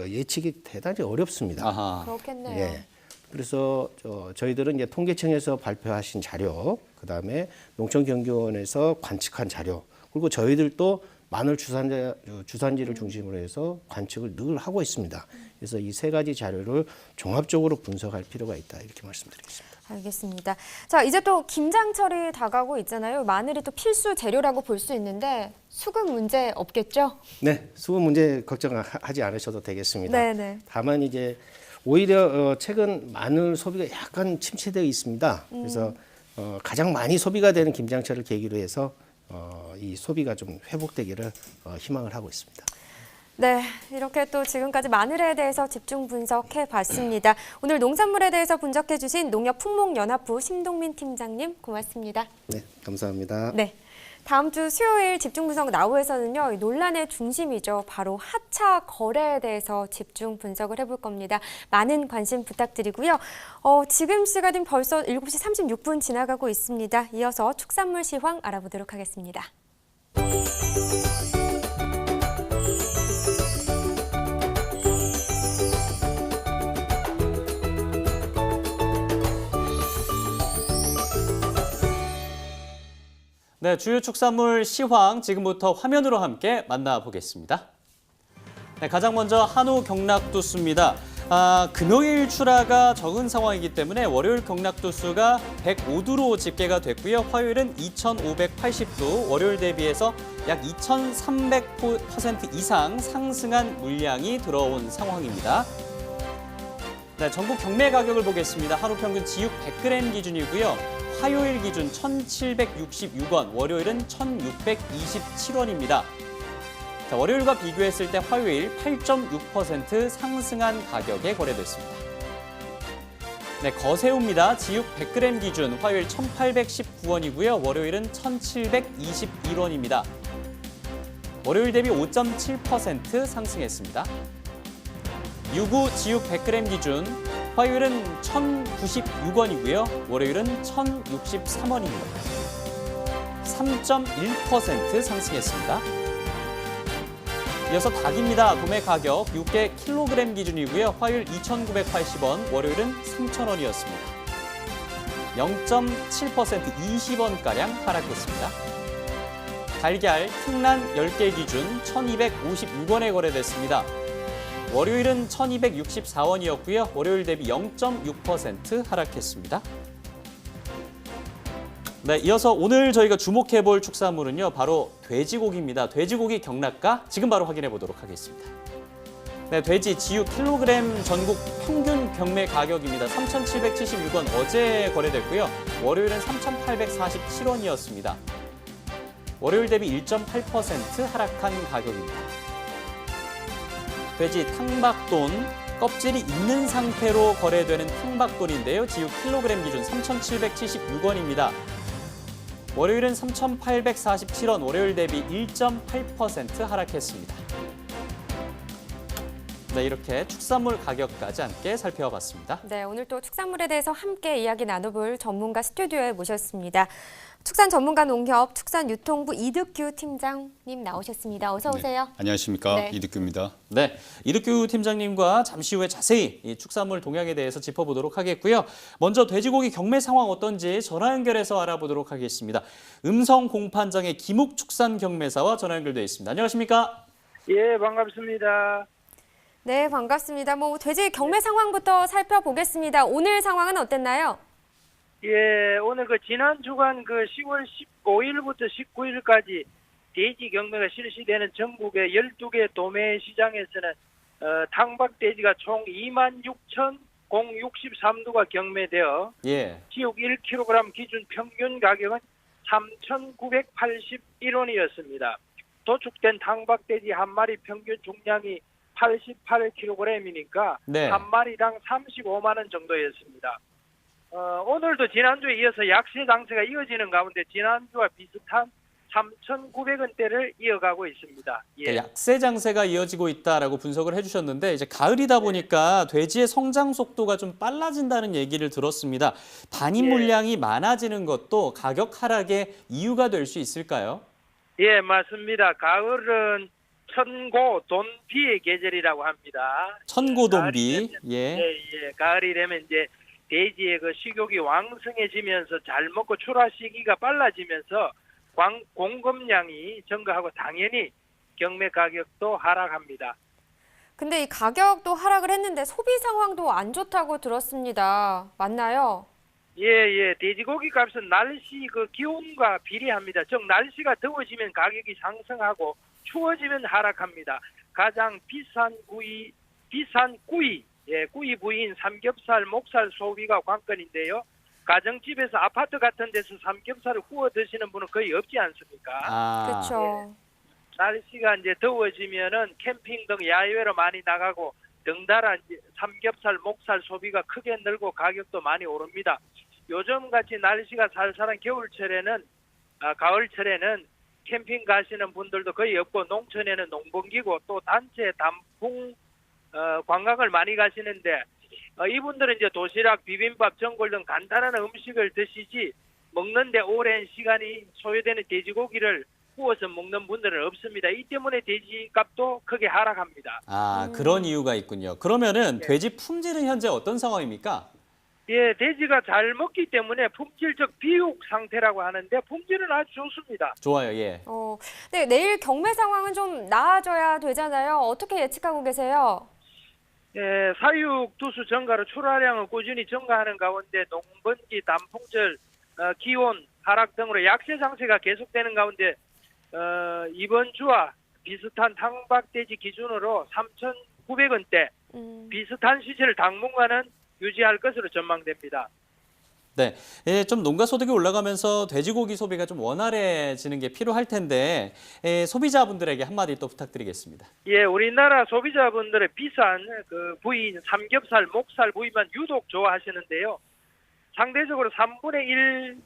예측이 대단히 어렵습니다. 아하. 그렇겠네요. 예. 그래서 저희들은 이제 통계청에서 발표하신 자료, 그다음에 농촌경제원에서 관측한 자료, 그리고 저희들도 마늘 주산지를 중심으로 해서 관측을 늘 하고 있습니다. 그래서 이 세 가지 자료를 종합적으로 분석할 필요가 있다 이렇게 말씀드리겠습니다. 알겠습니다. 자, 이제 또 김장철이 다가오고 있잖아요. 마늘이 또 필수 재료라고 볼 수 있는데 수급 문제 없겠죠? 네, 수급 문제 걱정하지 않으셔도 되겠습니다. 네네. 다만 이제 오히려 최근 마늘 소비가 약간 침체되어 있습니다. 그래서 가장 많이 소비가 되는 김장철을 계기로 해서 이 소비가 좀 회복되기를 희망을 하고 있습니다. 네, 이렇게 또 지금까지 마늘에 대해서 집중 분석해 봤습니다. 오늘 농산물에 대해서 분석해 주신 농협품목연합부 심동민 팀장님 고맙습니다. 네, 감사합니다. 네. 다음 주 수요일 집중 분석 나우에서는요, 논란의 중심이죠. 바로 하차 거래에 대해서 집중 분석을 해볼 겁니다. 많은 관심 부탁드리고요. 지금 시각은 벌써 7시 36분 지나가고 있습니다. 이어서 축산물 시황 알아보도록 하겠습니다. 네, 주요 축산물 시황 지금부터 화면으로 함께 만나보겠습니다. 네, 가장 먼저 한우 경락두수입니다. 금요일 출하가 적은 상황이기 때문에 월요일 경락두수가 105두로 집계가 됐고요. 화요일은 2,580두, 월요일 대비해서 약 2,300% 이상 상승한 물량이 들어온 상황입니다. 네, 전국 경매 가격을 보겠습니다. 한우 평균 지육 100g 기준이고요. 화요일 기준 1,766원, 월요일은 1,627원입니다. 자, 월요일과 비교했을 때 화요일 8.6% 상승한 가격에 거래됐습니다. 네, 거새우입니다. 지육 100g 기준 화요일 1,819원이고요. 월요일은 1,721원입니다. 월요일 대비 5.7% 상승했습니다. 유구 지육 100g 기준 화요일은 1,096원이고요. 월요일은 1,063원입니다. 3.1% 상승했습니다. 이어서 닭입니다. 도매 가격 6개 킬로그램 기준이고요. 화요일 2,980원, 월요일은 3,000원이었습니다. 0.7% 20원가량 하락했습니다. 달걀 킹란 10개 기준 1,256원에 거래됐습니다. 월요일은 1,264원이었고요. 월요일 대비 0.6% 하락했습니다. 네, 이어서 오늘 저희가 주목해볼 축산물은요, 바로 돼지고기입니다. 돼지고기 경락가 지금 바로 확인해 보도록 하겠습니다. 네, 돼지 지육 킬로그램 전국 평균 경매 가격입니다. 3,776원 어제 거래됐고요. 월요일은 3,847원이었습니다. 월요일 대비 1.8% 하락한 가격입니다. 돼지 탕박돈, 껍질이 있는 상태로 거래되는 탕박돈인데요. 지육 킬로그램 기준 3,776원입니다. 월요일은 3,847원, 월요일 대비 1.8% 하락했습니다. 네, 이렇게 축산물 가격까지 함께 살펴봤습니다. 네, 오늘 또 축산물에 대해서 함께 이야기 나눠볼 전문가 스튜디오에 모셨습니다. 축산 전문가 농협 축산유통부 이득규 팀장님 나오셨습니다. 어서 오세요. 네, 안녕하십니까. 네. 이득규입니다. 네, 이득규 팀장님과 잠시 후에 자세히 이 축산물 동향에 대해서 짚어보도록 하겠고요. 먼저 돼지고기 경매 상황 어떤지 전화 연결해서 알아보도록 하겠습니다. 음성 공판장의 김욱 축산 경매사와 전화 연결되어 있습니다. 안녕하십니까? 예, 반갑습니다. 네, 반갑습니다. 돼지 경매 상황부터 살펴보겠습니다. 오늘 상황은 어땠나요? 예, 오늘 지난 주간 10월 15일부터 19일까지 돼지 경매가 실시되는 전국의 12개 도매 시장에서는 탕박돼지가 총 26,063두가 경매되어 예. 지육 1kg 기준 평균 가격은 3,981원이었습니다. 도축된 탕박돼지 한 마리 평균 중량이 88kg이니까 네. 한 마리당 35만 원 정도였습니다. 오늘도 지난주에 이어서 약세 장세가 이어지는 가운데 지난주와 비슷한 3,900원대를 이어가고 있습니다. 예. 그러니까 약세 장세가 이어지고 있다라고 분석을 해주셨는데 이제 가을이다 보니까 돼지의 성장 속도가 좀 빨라진다는 얘기를 들었습니다. 반입 예. 물량이 많아지는 것도 가격 하락의 이유가 될 수 있을까요? 예, 맞습니다. 가을은 천고 돈비의 계절이라고 합니다. 천고돈비. 예. 예. 가을이 되면 이제 돼지의 식욕이 왕성해지면서 잘 먹고 출하 시기가 빨라지면서 공급량이 증가하고 당연히 경매 가격도 하락합니다. 근데 이 가격도 하락을 했는데 소비 상황도 안 좋다고 들었습니다. 맞나요? 예. 돼지고기 값은 날씨 기온과 비례합니다. 즉 날씨가 더워지면 가격이 상승하고 추워지면 하락합니다. 가장 비싼 구이, 구이 부위인 삼겹살, 목살 소비가 관건인데요. 가정집에서 아파트 같은 데서 삼겹살을 구워 드시는 분은 거의 없지 않습니까? 그렇죠. 날씨가 이제 더워지면은 캠핑 등 야외로 많이 나가고 덩달아 삼겹살, 목살 소비가 크게 늘고 가격도 많이 오릅니다. 요즘 같이 날씨가 쌀쌀한 가을철에는 캠핑 가시는 분들도 거의 없고 농촌에는 농번기고 또 단체 단풍 관광을 많이 가시는데 이분들은 이제 도시락, 비빔밥, 전골 등 간단한 음식을 드시지 먹는데 오랜 시간이 소요되는 돼지고기를 구워서 먹는 분들은 없습니다. 이 때문에 돼지값도 크게 하락합니다. 그런 이유가 있군요. 그러면은 돼지 품질은 현재 어떤 상황입니까? 예, 돼지가 잘 먹기 때문에 품질적 비육 상태라고 하는데 품질은 아주 좋습니다. 좋아요, 예. 네, 내일 경매 상황은 좀 나아져야 되잖아요. 어떻게 예측하고 계세요? 예, 사육 두수 증가로 출하량은 꾸준히 증가하는 가운데 농번기, 단풍절, 기온 하락 등으로 약세 장세가 계속되는 가운데 이번 주와 비슷한 탕박돼지 기준으로 3,900원대 비슷한 시세를 당분간은 유지할 것으로 전망됩니다. 네, 좀 농가 소득이 올라가면서 돼지고기 소비가 좀 원활해지는 게 필요할 텐데 소비자분들에게 한마디 또 부탁드리겠습니다. 예, 우리나라 소비자분들의 비싼 부위인 삼겹살, 목살 부위만 유독 좋아하시는데요. 상대적으로 3분의 1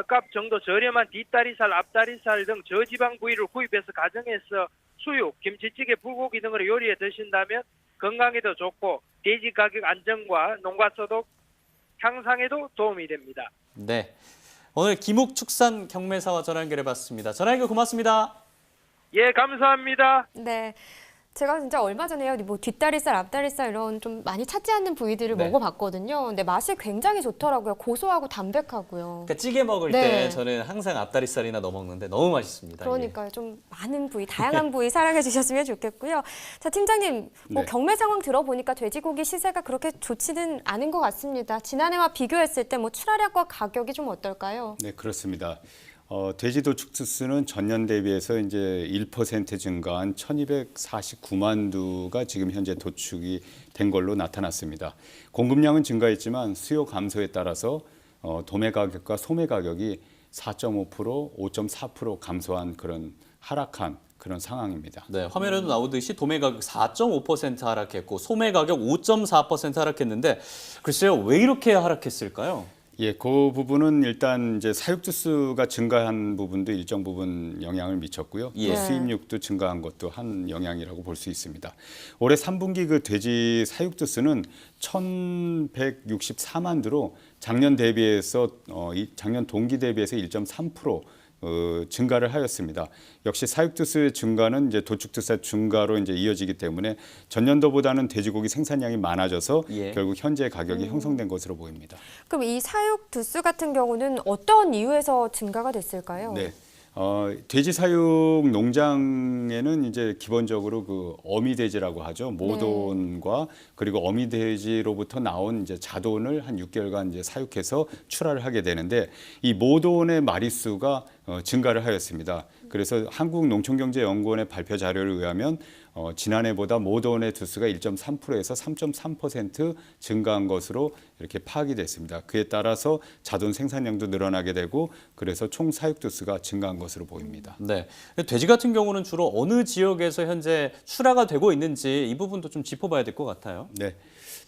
값 정도 저렴한 뒷다리살, 앞다리살 등 저지방 부위를 구입해서 가정에서 수육, 김치찌개, 불고기 등으로 요리해 드신다면 건강에도 좋고 돼지 가격 안정과 농가 소득 향상에도 도움이 됩니다. 네, 오늘 김욱 축산 경매사와 전화 연결해봤습니다. 전화 연결 고맙습니다. 예, 감사합니다. 네. 제가 진짜 얼마 전에요. 뒷다리살, 앞다리살 이런 좀 많이 찾지 않는 부위들을 네. 먹어봤거든요. 근데 맛이 굉장히 좋더라고요. 고소하고 담백하고요. 그러니까 찌개 먹을 네. 때 저는 항상 앞다리살이나 넣어 먹는데 너무 맛있습니다. 그러니까요. 좀 많은 부위, 다양한 부위 사랑해 주셨으면 좋겠고요. 자, 팀장님, 네. 경매 상황 들어보니까 돼지고기 시세가 그렇게 좋지는 않은 것 같습니다. 지난해와 비교했을 때 출하량과 가격이 좀 어떨까요? 네, 그렇습니다. 돼지 도축 수는 전년 대비해서 이제 1% 증가한 1,249만 두가 지금 현재 도축이 된 걸로 나타났습니다. 공급량은 증가했지만 수요 감소에 따라서 도매 가격과 소매 가격이 4.5%, 5.4% 감소한 그런 하락한 그런 상황입니다. 네, 화면에도 나오듯이 도매 가격 4.5% 하락했고 소매 가격 5.4% 하락했는데 글쎄요, 왜 이렇게 하락했을까요? 예, 그 부분은 일단 이제 사육두수가 증가한 부분도 일정 부분 영향을 미쳤고요. 예. 또 수입육도 증가한 것도 한 영향이라고 볼 수 있습니다. 올해 3분기 그 돼지 사육두수는 1,164만 두로 작년 대비해서 작년 동기 대비해서 1.3% 증가를 하였습니다. 역시 사육두수의 증가는 이제 도축두수 증가로 이제 이어지기 때문에 전년도보다는 돼지고기 생산량이 많아져서 예. 결국 현재 가격이 형성된 것으로 보입니다. 그럼 이 사육 두수 같은 경우는 어떤 이유에서 증가가 됐을까요? 네. 돼지 사육 농장에는 이제 기본적으로 그 어미돼지라고 하죠. 모돈과 그리고 어미돼지로부터 나온 이제 자돈을 한 6개월간 이제 사육해서 출하를 하게 되는데 이 모돈의 마리수가 증가를 하였습니다. 그래서 한국농촌경제연구원의 발표 자료에 의하면 지난해보다 모돈의 두수가 1.3%에서 3.3% 증가한 것으로 이렇게 파악이 됐습니다. 그에 따라서 자돈 생산량도 늘어나게 되고 그래서 총 사육 두수가 증가한 것으로 보입니다. 네. 돼지 같은 경우는 주로 어느 지역에서 현재 출하가 되고 있는지 이 부분도 좀 짚어봐야 될 것 같아요. 네.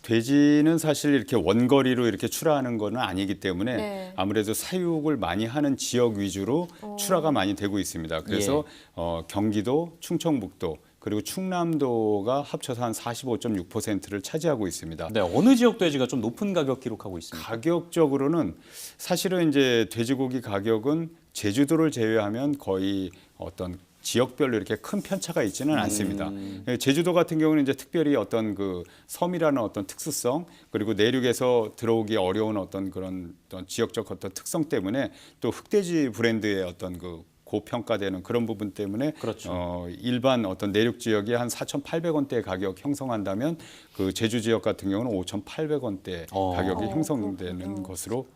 돼지는 사실 이렇게 원거리로 이렇게 출하하는 것은 아니기 때문에 네. 아무래도 사육을 많이 하는 지역 위주로 출하가 많이 되고 있습니다. 그래서 경기도, 충청북도 그리고 충남도가 합쳐서 한 45.6%를 차지하고 있습니다. 네, 어느 지역 돼지가 좀 높은 가격 기록하고 있습니다. 가격적으로는 사실은 이제 돼지고기 가격은 제주도를 제외하면 거의 어떤 지역별로 이렇게 큰 편차가 있지는 않습니다. 제주도 같은 경우는 이제 특별히 어떤 그 섬이라는 어떤 특수성 그리고 내륙에서 들어오기 어려운 어떤 그런 어떤 지역적 어떤 특성 때문에 또 흑돼지 브랜드의 어떤 그 고평가되는 그런 부분 때문에 그렇죠. 일반 어떤 내륙 지역이 한 4,800원대 가격 형성한다면 그 제주 지역 같은 경우는 5,800원대 가격이 형성되는 것으로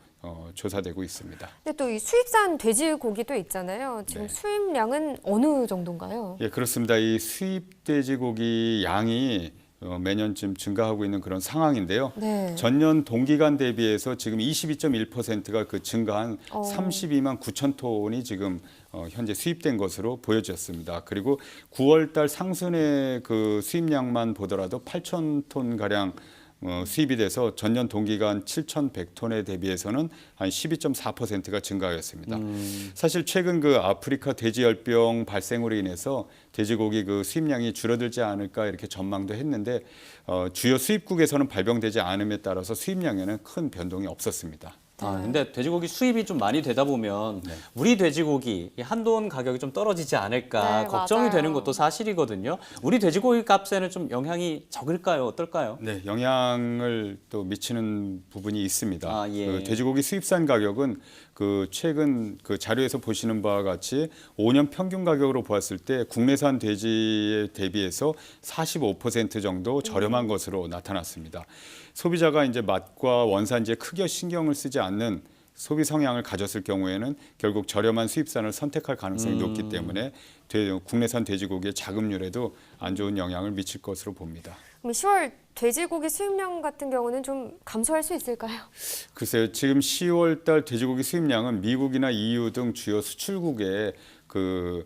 조사되고 있습니다. 근데 또 이 수입산 돼지고기도 있잖아요. 지금 네. 수입량은 어느 정도인가요? 예, 그렇습니다. 이 수입 돼지고기 양이 매년쯤 증가하고 있는 그런 상황인데요. 네. 전년 동기간 대비해서 지금 22.1%가 그 증가한 32만 9천 톤이 지금 현재 수입된 것으로 보여졌습니다. 그리고 9월 달 상순의 그 수입량만 보더라도 8천 톤 가량 수입이 돼서 전년 동기간 7,100톤에 대비해서는 한 12.4%가 증가하였습니다. 사실 최근 그 아프리카 돼지열병 발생으로 인해서 돼지고기 그 수입량이 줄어들지 않을까 이렇게 전망도 했는데 주요 수입국에서는 발병되지 않음에 따라서 수입량에는 큰 변동이 없었습니다. 근데 돼지고기 수입이 좀 많이 되다 보면 우리 돼지고기 이 한돈 가격이 좀 떨어지지 않을까 네, 걱정이 맞아요. 되는 것도 사실이거든요. 우리 돼지고기 값에는 좀 영향이 적을까요? 어떨까요? 네, 영향을 또 미치는 부분이 있습니다. 예. 그 돼지고기 수입산 가격은 그 최근 그 자료에서 보시는 바와 같이 5년 평균 가격으로 보았을 때 국내산 돼지에 대비해서 45% 정도 저렴한 것으로 나타났습니다. 소비자가 이제 맛과 원산지에 크게 신경을 쓰지 않는 소비 성향을 가졌을 경우에는 결국 저렴한 수입산을 선택할 가능성이 높기 때문에 국내산 돼지고기의 자급률에도 안 좋은 영향을 미칠 것으로 봅니다. 그럼 10월 돼지고기 수입량 같은 경우는 좀 감소할 수 있을까요? 글쎄요, 지금 10월 달 돼지고기 수입량은 미국이나 EU 등 주요 수출국의 그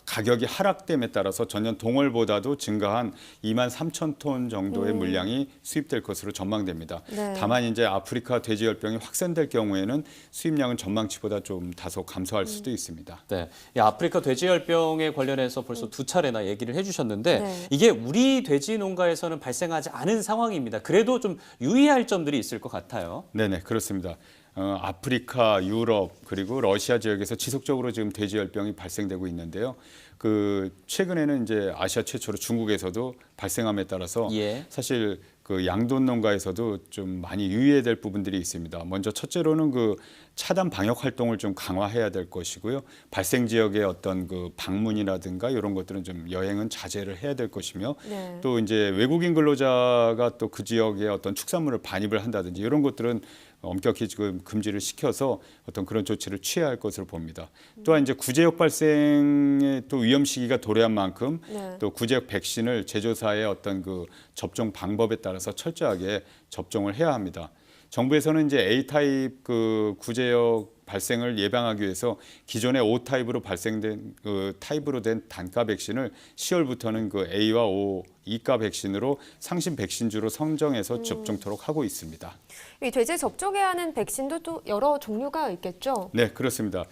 가격이 하락됨에 따라서 전년 동월보다도 증가한 2만 3천 톤 정도의 물량이 수입될 것으로 전망됩니다. 네. 다만 이제 아프리카 돼지열병이 확산될 경우에는 수입량은 전망치보다 좀 다소 감소할 수도 있습니다. 네, 이 아프리카 돼지열병에 관련해서 벌써 두 차례나 얘기를 해주셨는데 네. 이게 우리 돼지 농가에서는 발생하지 않은 상황입니다. 그래도 좀 유의할 점들이 있을 것 같아요. 네네, 그렇습니다. 아프리카, 유럽 그리고 러시아 지역에서 지속적으로 지금 돼지열병이 발생되고 있는데요. 그 최근에는 이제 아시아 최초로 중국에서도 발생함에 따라서 사실 그 양돈 농가에서도 좀 많이 유의해야 될 부분들이 있습니다. 먼저 첫째로는 그 차단 방역 활동을 좀 강화해야 될 것이고요. 발생 지역의 어떤 그 방문이라든가 이런 것들은 좀 여행은 자제를 해야 될 것이며 또 이제 외국인 근로자가 또 그 지역에 어떤 축산물을 반입을 한다든지 이런 것들은 엄격히 지금 금지를 시켜서 어떤 그런 조치를 취해야 할 것으로 봅니다. 또한 이제 구제역 발생의 또 위험 시기가 도래한 만큼 또 구제역 백신을 제조사의 어떤 그 접종 방법에 따라서 철저하게 접종을 해야 합니다. 정부에서는 이제 A타입 그 구제역 발생을 예방하기 위해서 기존의 O타입으로 발생된 타입으로 된 단가 백신을 10월부터는 그 A와 O 이가 백신으로 상신 백신주로 선정해서 접종토록 하고 있습니다. 이 돼지에 접종해야 하는 백신도 또 여러 종류가 있겠죠? 네, 그렇습니다.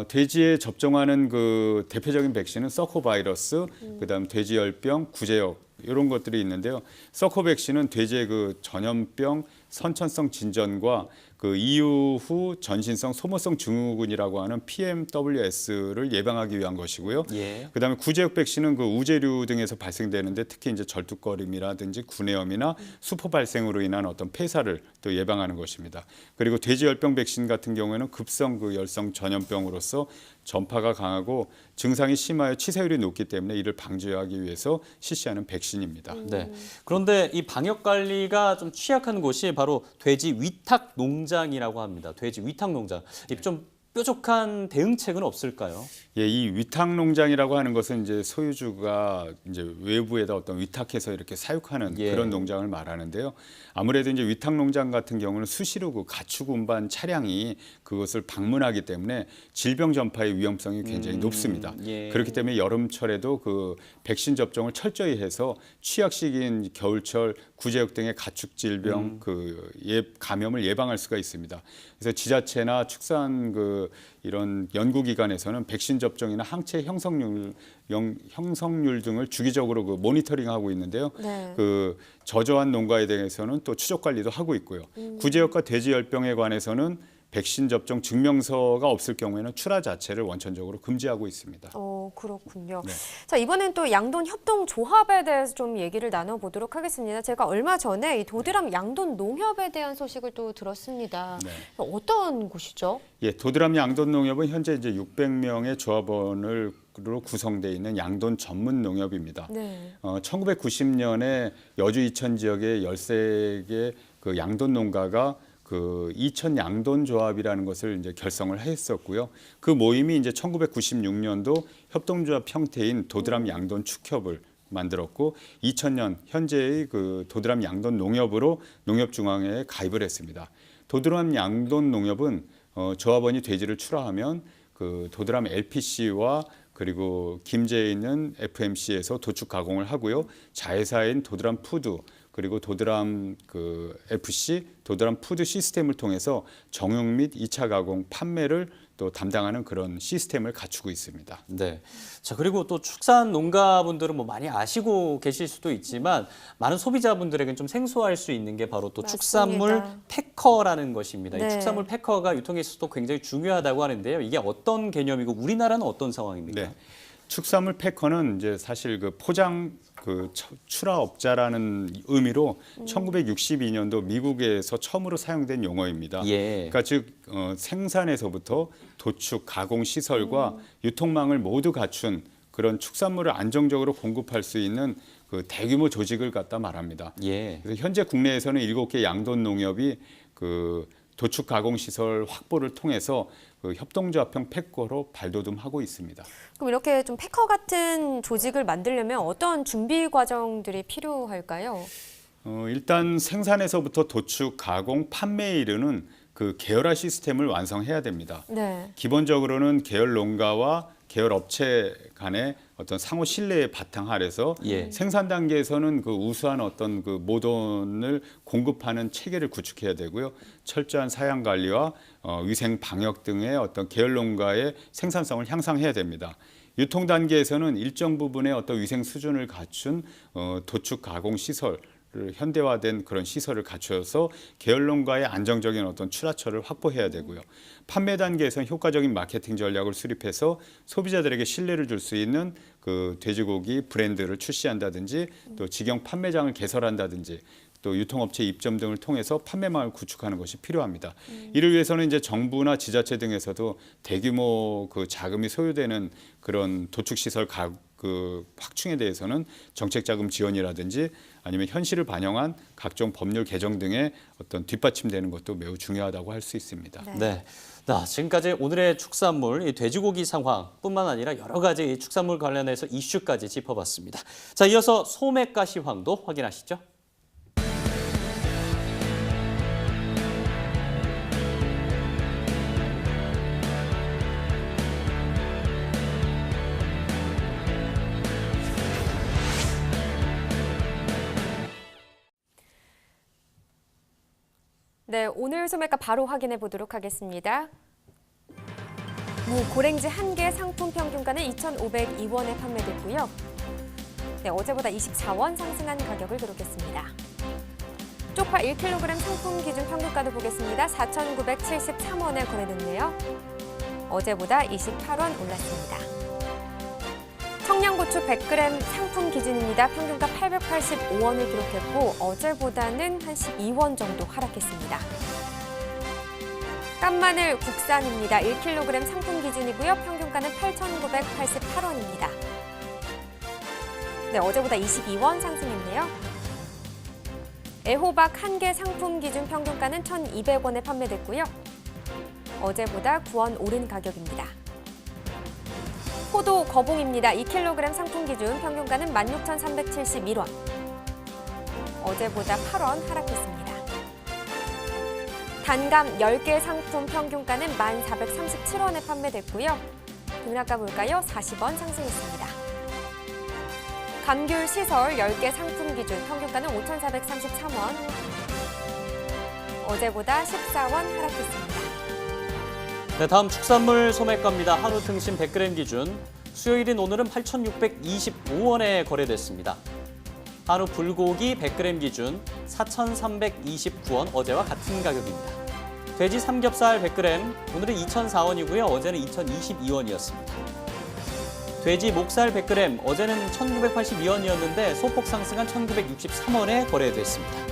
돼지에 접종하는 그 대표적인 백신은 서코바이러스, 그다음 돼지열병, 구제역 이런 것들이 있는데요. 서코 백신은 돼지의 그 전염병, 선천성 진전과 그 이후 전신성 소모성 증후군이라고 하는 PMWS를 예방하기 위한 것이고요. 예. 그다음에 구제역 백신은 그 우제류 등에서 발생되는데 특히 이제 절뚝거림이라든지 구내염이나 수포 발생으로 인한 어떤 폐사를 또 예방하는 것입니다. 그리고 돼지열병 백신 같은 경우에는 급성 그 열성 전염병으로서 전파가 강하고 증상이 심하여 치사율이 높기 때문에 이를 방지하기 위해서 실시하는 백신입니다. 네. 그런데 이 방역 관리가 좀 취약한 곳이 바로 돼지 위탁 농장이라고 합니다. 돼지 위탁 농장. 좀 뾰족한 대응책은 없을까요? 예, 이 위탁 농장이라고 하는 것은 이제 소유주가 이제 외부에다 어떤 위탁해서 이렇게 사육하는 그런 농장을 말하는데요. 아무래도 이제 위탁 농장 같은 경우는 수시로 그 가축 운반 차량이 그것을 방문하기 때문에 질병 전파의 위험성이 굉장히 높습니다. 그렇기 때문에 여름철에도 그 백신 접종을 철저히 해서 취약 시기인 겨울철 구제역 등의 가축 질병 감염을 예방할 수가 있습니다. 그래서 지자체나 축산 이런 연구기관에서는 백신 접종이나 항체 형성률 등을 주기적으로 그 모니터링하고 있는데요. 네. 그 저조한 농가에 대해서는 또 추적 관리도 하고 있고요. 구제역과 돼지열병에 관해서는 백신 접종 증명서가 없을 경우에는 출하 자체를 원천적으로 금지하고 있습니다. 그렇군요. 네. 자, 이번엔 또 양돈 협동조합에 대해서 좀 얘기를 나눠보도록 하겠습니다. 제가 얼마 전에 이 도드람 양돈 농협에 대한 소식을 또 들었습니다. 네. 어떤 곳이죠? 예, 도드람 양돈 농협은 현재 이제 600명의 조합원으로 구성되어 있는 양돈 전문 농협입니다. 네. 1990년에 여주 이천 지역의 13개 그 양돈 농가가 그 이천 양돈 조합이라는 것을 이제 결성을 했었고요. 그 모임이 이제 1996년도 협동조합 형태인 도드람 양돈 축협을 만들었고 2000년 현재의 그 도드람 양돈 농협으로 농협중앙회에 가입을 했습니다. 도드람 양돈 농협은 조합원이 돼지를 출하하면 그 도드람 LPC와 그리고 김제에 있는 FMC에서 도축 가공을 하고요. 자회사인 도드람 푸드 그리고 도드람 그 FC, 도드람 푸드 시스템을 통해서 정육 및 2차 가공, 판매를 또 담당하는 그런 시스템을 갖추고 있습니다. 네. 자, 그리고 또 축산 농가분들은 뭐 많이 아시고 계실 수도 있지만 많은 소비자분들에게는 좀 생소할 수 있는 게 바로 또 맞습니다. 축산물 패커라는 것입니다. 네. 이 축산물 패커가 유통에 있어서 굉장히 중요하다고 하는데요. 이게 어떤 개념이고 우리나라는 어떤 상황입니까? 네. 축산물 패커는 이제 사실 그 포장 그 출하업자라는 의미로 1962년도 미국에서 처음으로 사용된 용어입니다. 그러니까 즉 생산에서부터 도축, 가공 시설과 유통망을 모두 갖춘 그런 축산물을 안정적으로 공급할 수 있는 그 대규모 조직을 갖다 말합니다. 그래서 현재 국내에서는 7개 양돈 농협이 그 도축 가공 시설 확보를 통해서 그 협동조합형 패커로 발돋움하고 있습니다. 그럼 이렇게 좀 패커 같은 조직을 만들려면 어떤 준비 과정들이 필요할까요? 일단 생산에서부터 도축, 가공, 판매에 이르는 그 계열화 시스템을 완성해야 됩니다. 네. 기본적으로는 계열 농가와 계열 업체 간의 어떤 상호 신뢰에 바탕하에서 생산 단계에서는 그 우수한 어떤 그 모던을 공급하는 체계를 구축해야 되고요. 철저한 사양 관리와 위생 방역 등의 어떤 계열 농가의 생산성을 향상해야 됩니다. 유통 단계에서는 일정 부분의 어떤 위생 수준을 갖춘 도축 가공 시설 현대화된 그런 시설을 갖춰서 계열 농가의 안정적인 어떤 출하처를 확보해야 되고요. 판매 단계에서는 효과적인 마케팅 전략을 수립해서 소비자들에게 신뢰를 줄 수 있는 그 돼지고기 브랜드를 출시한다든지 또 직영 판매장을 개설한다든지 또 유통업체 입점 등을 통해서 판매망을 구축하는 것이 필요합니다. 이를 위해서는 이제 정부나 지자체 등에서도 대규모 그 자금이 소요되는 그런 도축시설 그 확충에 대해서는 정책자금 지원이라든지 아니면 현실을 반영한 각종 법률 개정 등의 어떤 뒷받침되는 것도 매우 중요하다고 할 수 있습니다. 네. 자, 지금까지 오늘의 축산물, 이 돼지고기 상황뿐만 아니라 여러 가지 축산물 관련해서 이슈까지 짚어봤습니다. 자, 이어서 소매가시 황도 확인하시죠. 네, 오늘 소매가 바로 확인해 보도록 하겠습니다. 무 고랭지 1개 상품 평균가는 2,502원에 판매됐고요. 네, 어제보다 24원 상승한 가격을 기록했습니다. 쪽파 1kg 상품 기준 평균가도 보겠습니다. 4,973원에 거래됐네요. 어제보다 28원 올랐습니다. 청양고추 100g 상품 기준입니다. 평균가 885원을 기록했고 어제보다는 한 12원 정도 하락했습니다. 깐마늘 국산입니다. 1kg 상품 기준이고요. 평균가는 8,988원입니다. 네, 어제보다 22원 상승했네요. 애호박 1개 상품 기준 평균가는 1,200원에 판매됐고요. 어제보다 9원 오른 가격입니다. 포도 거봉입니다. 2kg 상품 기준 평균가는 16,371원. 어제보다 8원 하락했습니다. 단감 10개 상품 평균가는 1,437원에 판매됐고요. 등락가 볼까요? 40원 상승했습니다. 감귤 시설 10개 상품 기준 평균가는 5,433원. 어제보다 14원 하락했습니다. 네, 다음 축산물 소매가입니다. 한우 등심 100g 기준 수요일인 오늘은 8,625원에 거래됐습니다. 한우 불고기 100g 기준 4,329원, 어제와 같은 가격입니다. 돼지 삼겹살 100g 오늘은 2,004원이고요. 어제는 2,022원이었습니다. 돼지 목살 100g 어제는 1,982원이었는데 소폭 상승한 1,963원에 거래됐습니다.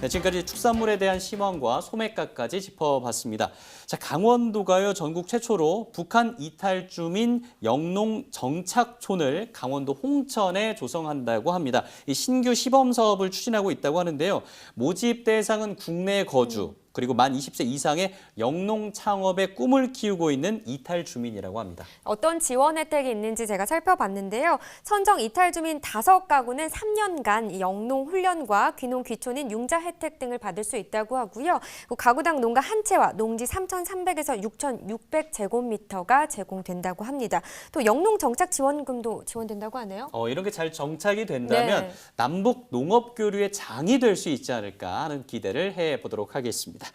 네, 지금까지 축산물에 대한 시황과 소매가까지 짚어봤습니다. 자, 강원도가요 전국 최초로 북한 이탈 주민 영농 정착촌을 강원도 홍천에 조성한다고 합니다. 이 신규 시범 사업을 추진하고 있다고 하는데요. 모집 대상은 국내 거주 그리고 만 20세 이상의 영농 창업의 꿈을 키우고 있는 이탈 주민이라고 합니다. 어떤 지원 혜택이 있는지 제가 살펴봤는데요. 선정 이탈 주민 5가구는 3년간 영농 훈련과 귀농 귀촌인 융자 혜택 등을 받을 수 있다고 하고요. 가구당 농가 한 채와 농지 3,300에서 6,600제곱미터가 제공된다고 합니다. 또 영농 정착 지원금도 지원된다고 하네요. 이런 게 잘 정착이 된다면 남북 농업 교류의 장이 될 수 있지 않을까 하는 기대를 해보도록 하겠습니다.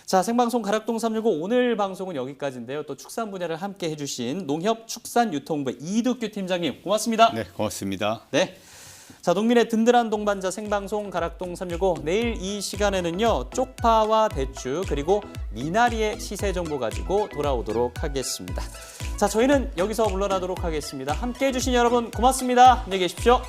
자, 생방송 가락동 365 오늘 방송은 여기까지인데요. 또 축산 분야를 함께 해주신 농협축산유통부 이득규 팀장님 고맙습니다. 네, 고맙습니다. 네. 자, 농민의 든든한 동반자 생방송 가락동 365 내일 이 시간에는요. 쪽파와 대추 그리고 미나리의 시세 정보 가지고 돌아오도록 하겠습니다. 자, 저희는 여기서 물러나도록 하겠습니다. 함께 해주신 여러분 고맙습니다. 안녕히 계십시오.